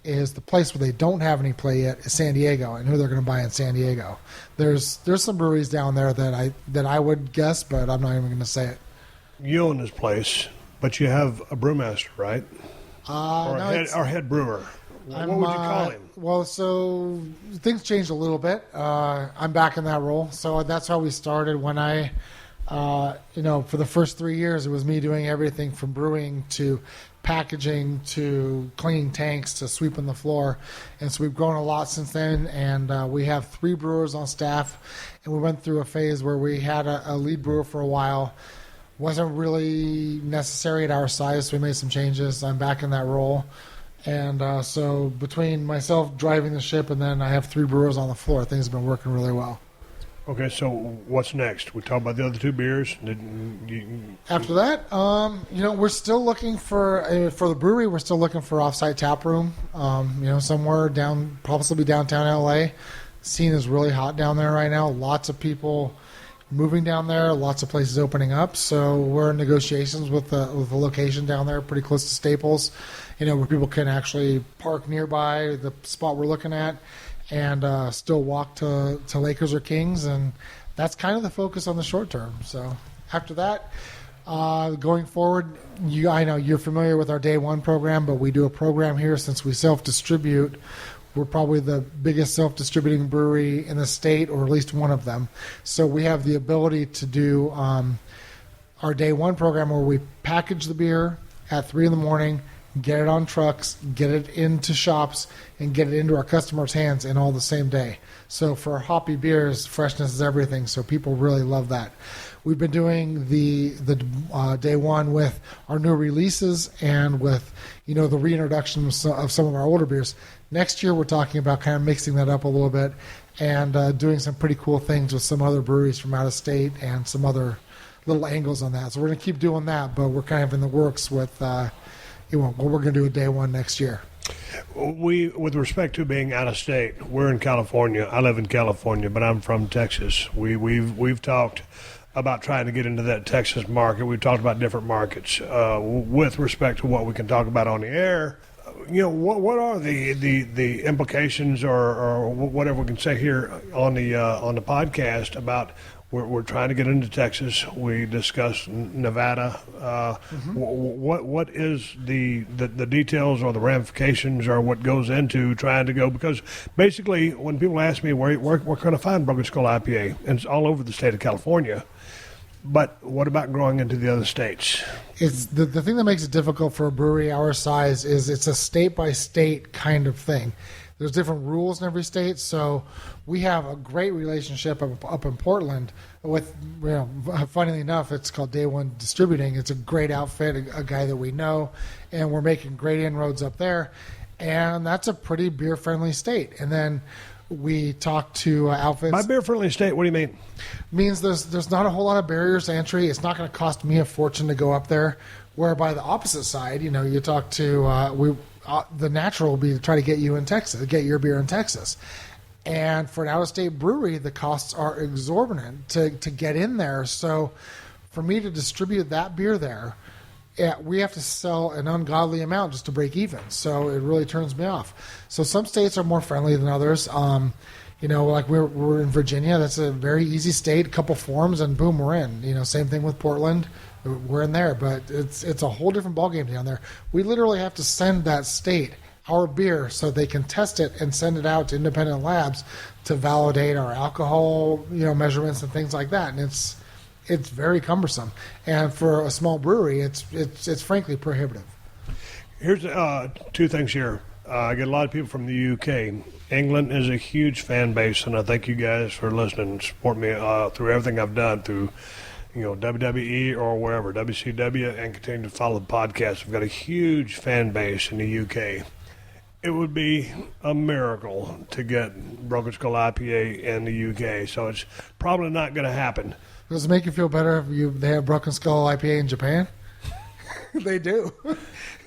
is the place where they don't have any play yet is San Diego, and who they're going to buy in San Diego. There's some breweries down there that I would guess, but I'm not even going to say it. You own this place, but you have a brewmaster, right? Or head brewer. What would you call him? Well, so things changed a little bit. I'm back in that role, so that's how we started. When for the first 3 years, it was me doing everything from brewing to packaging to cleaning tanks to sweeping the floor. And so we've grown a lot since then, and we have 3 brewers on staff, and we went through a phase where we had a lead brewer for a while. Wasn't really necessary at our size, so we made some changes. I'm back in that role. And so between myself driving the ship and then I have 3 brewers on the floor, things have been working really well. Okay, so what's next? We talk about the other 2 beers. After that, we're still looking for the brewery. We're still looking for off-site tap room. Somewhere possibly downtown LA. Scene is really hot down there right now. Lots of people moving down there. Lots of places opening up. So we're in negotiations with the location down there, pretty close to Staples. Where people can actually park nearby the spot we're looking at. And still walk to Lakers or Kings, and that's kind of the focus on the short term. So after that, going forward, I know you're familiar with our Day One program, but we do a program here since we self-distribute. We're probably the biggest self-distributing brewery in the state, or at least one of them. So we have the ability to do our Day One program where we package the beer at 3 a.m, get it on trucks, get it into shops, and get it into our customers' hands in all the same day. So for hoppy beers, freshness is everything, so people really love that. We've been doing the Day One with our new releases and with the reintroduction of some of our older beers. Next year we're talking about kind of mixing that up a little bit and doing some pretty cool things with some other breweries from out of state and some other little angles on that. So we're going to keep doing that, but we're kind of in the works with what we're going to do at Day One next year. With respect to being out of state, we're in California. I live in California, but I'm from Texas. We've talked about trying to get into that Texas market. We've talked about different markets. With respect to what we can talk about on the air, what are the implications or whatever we can say here on the podcast about? We're trying to get into Texas. We discussed Nevada. What is the details or the ramifications or what goes into trying to go? Because basically, when people ask me where can I find Broken Skull IPA, and it's all over the state of California. But what about growing into the other states? It's the thing that makes it difficult for a brewery our size is it's a state-by-state kind of thing. There's different rules in every state, so we have a great relationship up in Portland with, funnily enough, it's called Day One Distributing. It's a great outfit, a guy that we know, and we're making great inroads up there, and that's a pretty beer-friendly state. And then we talk to outfits. By beer-friendly state, what do you mean? Means there's not a whole lot of barriers to entry. It's not going to cost me a fortune to go up there. Where by the opposite side, you talk to the natural will be to try to get you in Texas, get your beer in Texas. And for an out-of-state brewery, the costs are exorbitant to get in there. So for me to distribute that beer there, we have to sell an ungodly amount just to break even. So it really turns me off. So some states are more friendly than others. Like we're in Virginia. That's a very easy state, a couple forms, and boom, we're in. Same thing with Portland. We're in there, but it's a whole different ballgame down there. We literally have to send that state our beer so they can test it and send it out to independent labs to validate our alcohol, measurements and things like that. And it's very cumbersome. And for a small brewery, it's frankly prohibitive. Here's 2 things here. I get a lot of people from the UK. England is a huge fan base, and I thank you guys for listening and support me through everything I've done through WWE or wherever, WCW, and continue to follow the podcast. We've got a huge fan base in the UK. It would be a miracle to get Broken Skull IPA in the UK, so it's probably not going to happen. Does it make you feel better if they have Broken Skull IPA in Japan? They do.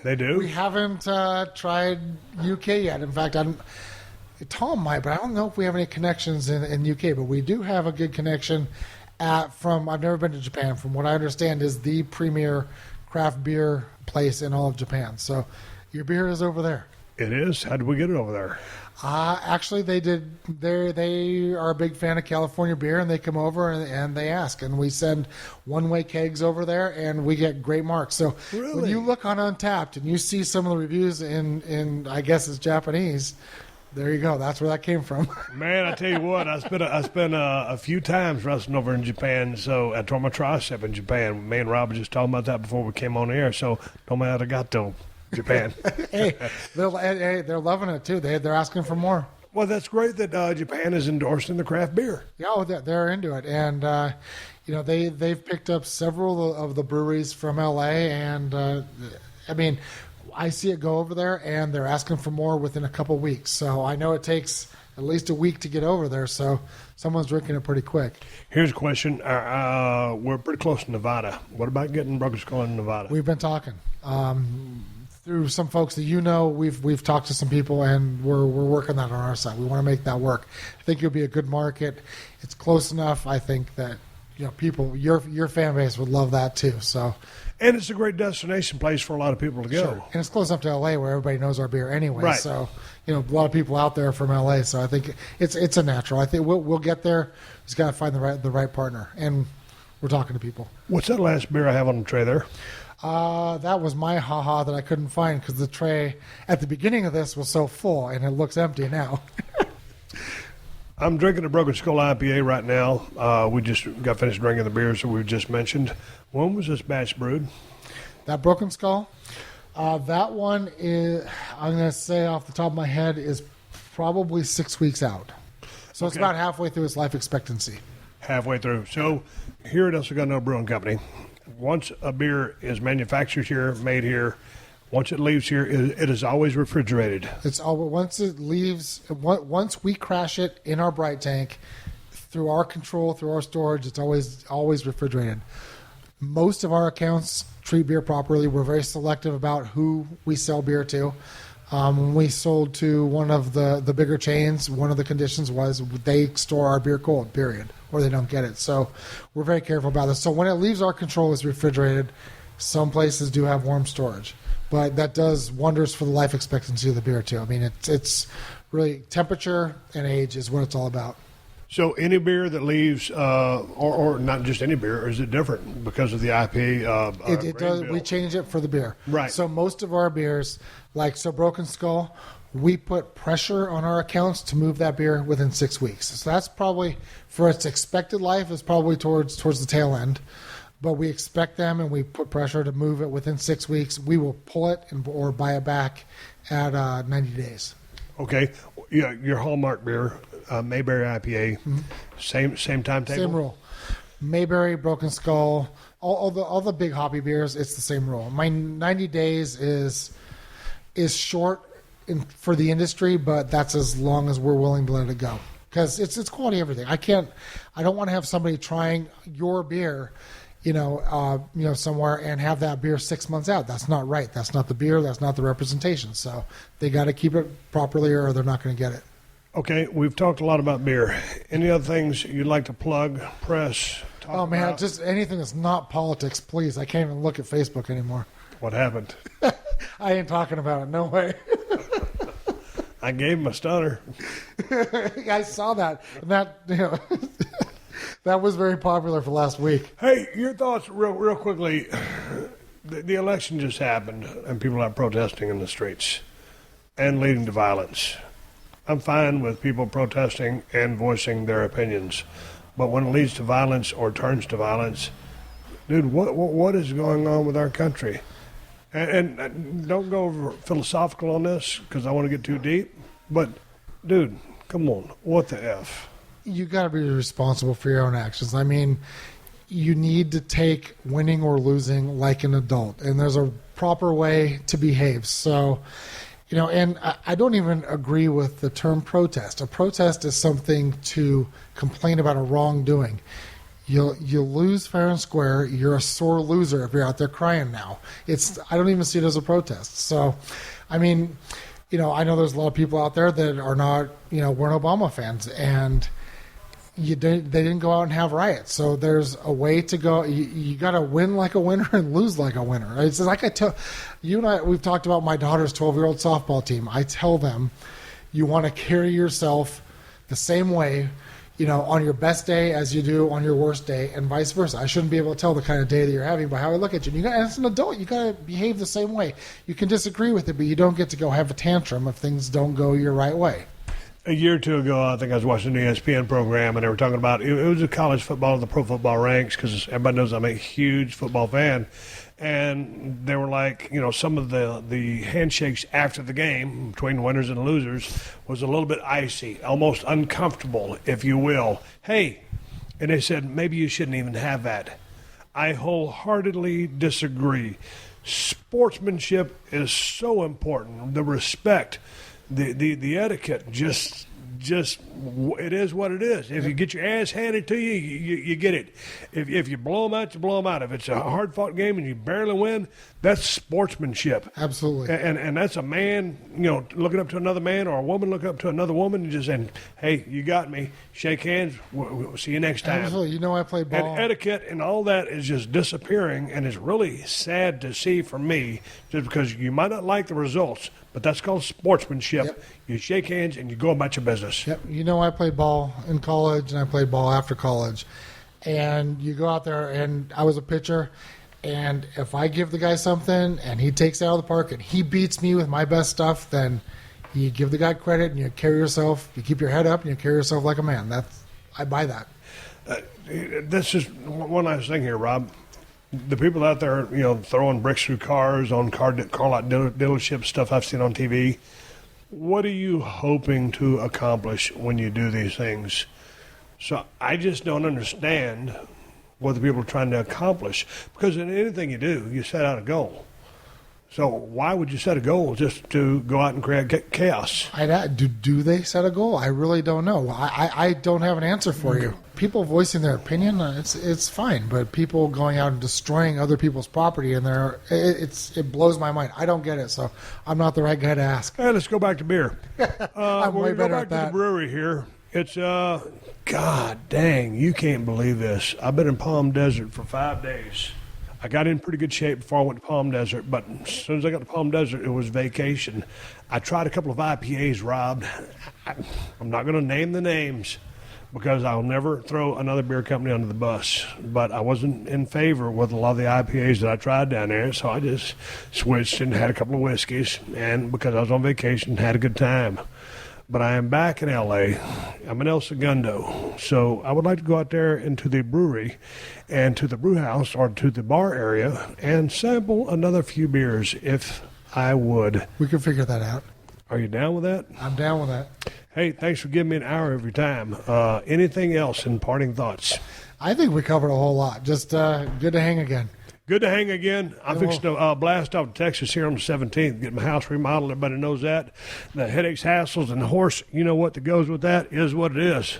They do? We haven't tried UK yet. In fact, Tom might, but I don't know if we have any connections in UK, but we do have a good connection I've never been to Japan. From what I understand, is the premier craft beer place in all of Japan. So your beer is over there. It is? How did we get it over there? Actually, they did. They are a big fan of California beer, and they come over and they ask, and we send one-way kegs over there, and we get great marks. So really? When you look on Untapped and you see some of the reviews in I guess it's Japanese, There you go. That's where that came from. Man, I tell you what, I spent a few times wrestling over in Japan. So I tore my tricep in Japan. Me and Rob were just talking about that before we came on the air. So don't matter, I got to Japan. Hey, they're loving it too. They're asking for more. Well, that's great that Japan is endorsing the craft beer. Yeah, they're into it, and they've picked up several of the breweries from LA, and I mean, I see it go over there, and they're asking for more within a couple weeks. So I know it takes at least a week to get over there. So someone's drinking it pretty quick. Here's a question: we're pretty close to Nevada. What about getting Broken Skull in Nevada? We've been talking. Through some folks that we've talked to some people, and we're working that on our side. We want to make that work. I think it'll be a good market. It's close enough. I think that people, your fan base would love that too. So, and it's a great destination place for a lot of people to go. Sure. And it's close enough to LA where everybody knows our beer anyway. Right. So a lot of people out there from LA. So I think it's a natural. I think we'll get there. Just got to find the right partner, and we're talking to people. What's that last beer I have on the tray there? That was my haha that I couldn't find because the tray at the beginning of this was so full, and it looks empty now. I'm drinking a Broken Skull IPA right now. We just got finished drinking the beers that we just mentioned. When was this batch brewed? That Broken Skull? That one is, I'm going to say off the top of my head, is probably 6 weeks out. So It's about halfway through its life expectancy. Halfway through. So here at El Segundo Brewing Company, once a beer is manufactured here, made here, once it leaves here, it is always refrigerated. It's all once it leaves. Once we crash it in our bright tank, through our control, through our storage, it's always refrigerated. Most of our accounts treat beer properly. We're very selective about who we sell beer to. When we sold to one of the bigger chains, one of the conditions was they store our beer cold, period, or they don't get it. So we're very careful about this. So when it leaves our control, it's refrigerated. Some places do have warm storage, but that does wonders for the life expectancy of the beer too. I mean, it's really temperature and age is what it's all about. So any beer that leaves, or not just any beer, or is it different because of the IP? It does. We change it for the beer. Right. So most of our beers, Broken Skull, we put pressure on our accounts to move that beer within 6 weeks. So that's probably, for its expected life, is probably towards the tail end. But we expect them, and we put pressure to move it within 6 weeks. We will pull it or buy it back at 90 days. Okay. Yeah, your Hallmark beer, Mayberry IPA, same timetable? Same rule. Mayberry, Broken Skull, all the big hoppy beers, it's the same rule. My 90 days is short for the industry, but that's as long as we're willing to let it go. Because it's quality everything. I don't want to have somebody trying your beer, somewhere and have that beer 6 months out. That's not right. That's not the beer. That's not the representation. So they got to keep it properly or they're not going to get it. Okay, we've talked a lot about beer. Any other things you'd like to plug, press, talk about? Oh, man, just anything that's not politics, please. I can't even look at Facebook anymore. What happened? I ain't talking about it. No way. I gave him a stunner. I saw that. And that, that was very popular for last week. Hey, your thoughts real quickly. The election just happened, and people are protesting in the streets and leading to violence. I'm fine with people protesting and voicing their opinions, but when it leads to violence or turns to violence, dude, what is going on with our country? And don't go over philosophical on this because I want to get too deep, but dude, come on, what the F? You got to be responsible for your own actions. I mean, you need to take winning or losing like an adult, and there's a proper way to behave. So, and I don't even agree with the term protest. A protest is something to complain about a wrongdoing. You lose fair and square. You're a sore loser if you're out there crying now. I don't even see it as a protest. So, I mean, I know there's a lot of people out there that are not, weren't Obama fans, and they didn't go out and have riots. So there's a way to go. You got to win like a winner and lose like a winner. It's like I tell you and I. We've talked about my daughter's 12-year-old softball team. I tell them, you want to carry yourself the same way, on your best day as you do on your worst day, and vice versa. I shouldn't be able to tell the kind of day that you're having by how I look at you. As an adult, you got to behave the same way. You can disagree with it, but you don't get to go have a tantrum if things don't go your right way. A year or two ago, I think I was watching the ESPN program, and they were talking about it was a college football and the pro football ranks, because everybody knows I'm a huge football fan. And they were like, some of the handshakes after the game between winners and losers was a little bit icy, almost uncomfortable, if you will. Hey, and they said, maybe you shouldn't even have that. I wholeheartedly disagree. Sportsmanship is so important. The respect, the etiquette, just it is what it is. If you get your ass handed to you, you get it. If you blow them out, you blow them out. If it's a hard-fought game and you barely win, that's sportsmanship. Absolutely. And that's a man, looking up to another man, or a woman looking up to another woman and just saying, hey, you got me. Shake hands. We'll see you next time. Absolutely. I play ball. And etiquette and all that is just disappearing, and it's really sad to see for me, just because you might not like the results, but that's called sportsmanship. Yep. You shake hands and you go about your business. Yep. I played ball in college, and I played ball after college. And you go out there, and I was a pitcher, and if I give the guy something and he takes it out of the park and he beats me with my best stuff, then you give the guy credit and you carry yourself, you keep your head up and you carry yourself like a man. I buy that. This is one last thing here, Rob. The people out there, throwing bricks through cars on car lot dealership stuff I've seen on TV, what are you hoping to accomplish when you do these things? So I just don't understand what the people are trying to accomplish, because in anything you do, you set out a goal. So why would you set a goal just to go out and create chaos? Do they set a goal? I really don't know. I don't have an answer for you. People voicing their opinion, it's fine, but people going out and destroying other people's property it blows my mind. I don't get it, so I'm not the right guy to ask. Hey, let's go back to beer. I'm way better back at that. To the brewery here. It's God dang, you can't believe this. I've been in Palm Desert for 5 days. I got in pretty good shape before I went to Palm Desert, but as soon as I got to Palm Desert, it was vacation. I tried a couple of IPAs, Rob. I'm not going to name the names because I'll never throw another beer company under the bus, but I wasn't in favor with a lot of the IPAs that I tried down there, so I just switched and had a couple of whiskeys, and because I was on vacation, had a good time. But I am back in L.A. I'm in El Segundo. So I would like to go out there into the brewery and to the brew house or to the bar area and sample another few beers if I would. We can figure that out. Are you down with that? I'm down with that. Hey, thanks for giving me an hour every time. Anything else in parting thoughts? I think we covered a whole lot. Just good to hang again. Good to hang again. I'm fixing to blast off to Texas here on the 17th, get my house remodeled. Everybody knows that. The headaches, hassles, and the horse, you know what that goes with that is what it is.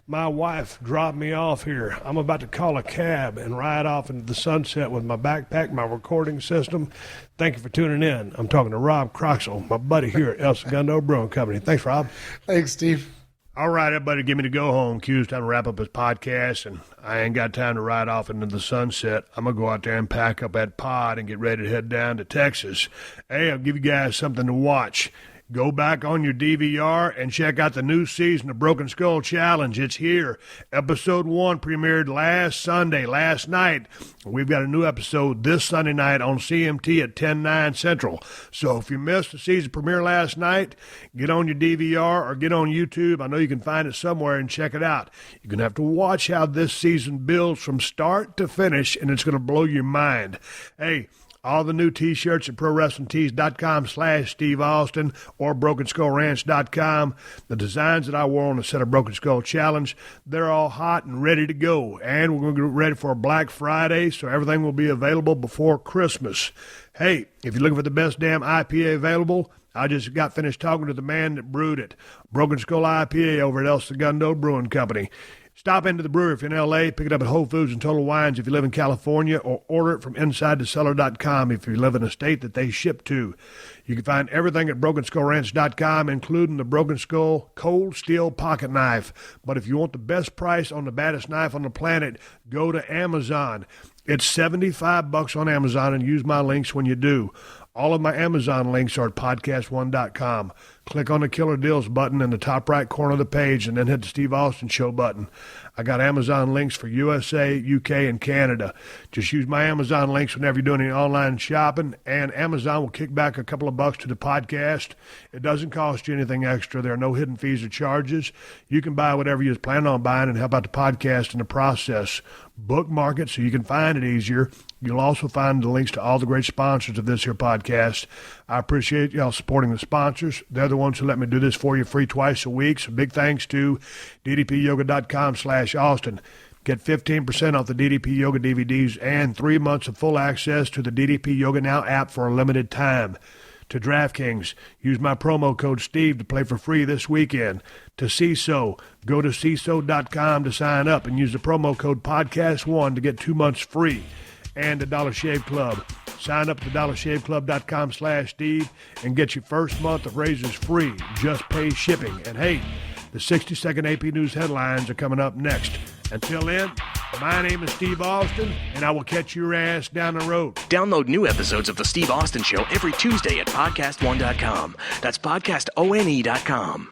My wife dropped me off here. I'm about to call a cab and ride off into the sunset with my backpack, my recording system. Thank you for tuning in. I'm talking to Rob Croxall, my buddy here at El Segundo Brewing Company. Thanks, Rob. Thanks, Steve. All right, everybody, give me the go-home cues. Time to wrap up this podcast, and I ain't got time to ride off into the sunset. I'm going to go out there and pack up that pod and get ready to head down to Texas. Hey, I'll give you guys something to watch. Go back on your DVR and check out the new season of Broken Skull Challenge. It's here. Episode 1 premiered last night. We've got a new episode this Sunday night on CMT at 10/9 Central. So if you missed the season premiere last night, get on your DVR or get on YouTube. I know you can find it somewhere and check it out. You're going to have to watch how this season builds from start to finish, and it's going to blow your mind. Hey, all the new T-shirts at ProWrestlingTees.com/Steve Austin or BrokenSkullRanch.com. The designs that I wore on the set of Broken Skull Challenge, they're all hot and ready to go. And we're going to get ready for Black Friday, so everything will be available before Christmas. Hey, if you're looking for the best damn IPA available, I just got finished talking to the man that brewed it. Broken Skull IPA over at El Segundo Brewing Company. Stop into the brewery if you're in L.A., pick it up at Whole Foods and Total Wines if you live in California, or order it from InsideTheCellar.com if you live in a state that they ship to. You can find everything at BrokenSkullRanch.com, including the Broken Skull Cold Steel Pocket Knife. But if you want the best price on the baddest knife on the planet, go to Amazon. It's $75 on Amazon, and use my links when you do. All of my Amazon links are at PodcastOne.com. Click on the Killer Deals button in the top right corner of the page and then hit the Steve Austin Show button. I got Amazon links for USA, UK, and Canada. Just use my Amazon links whenever you're doing any online shopping, and Amazon will kick back a couple of bucks to the podcast. It doesn't cost you anything extra. There are no hidden fees or charges. You can buy whatever you plan on buying and help out the podcast in the process. Bookmark it so you can find it easier. You'll also find the links to all the great sponsors of this here podcast. I appreciate y'all supporting the sponsors. They're the ones who let me do this for you free twice a week. So big thanks to ddpyoga.com/Austin. Get 15% off the DDP Yoga DVDs and 3 months of full access to the DDP Yoga Now app for a limited time. To DraftKings, use my promo code Steve to play for free this weekend. To CISO, go to CISO.com to sign up and use the promo code PodcastOne to get 2 months free. And the Dollar Shave Club. Sign up to dollarshaveclub.com/Steve and get your first month of razors free. Just pay shipping. And hey, the 60-second AP News headlines are coming up next. Until then, my name is Steve Austin, and I will catch your ass down the road. Download new episodes of The Steve Austin Show every Tuesday at PodcastOne.com. That's PodcastOne.com.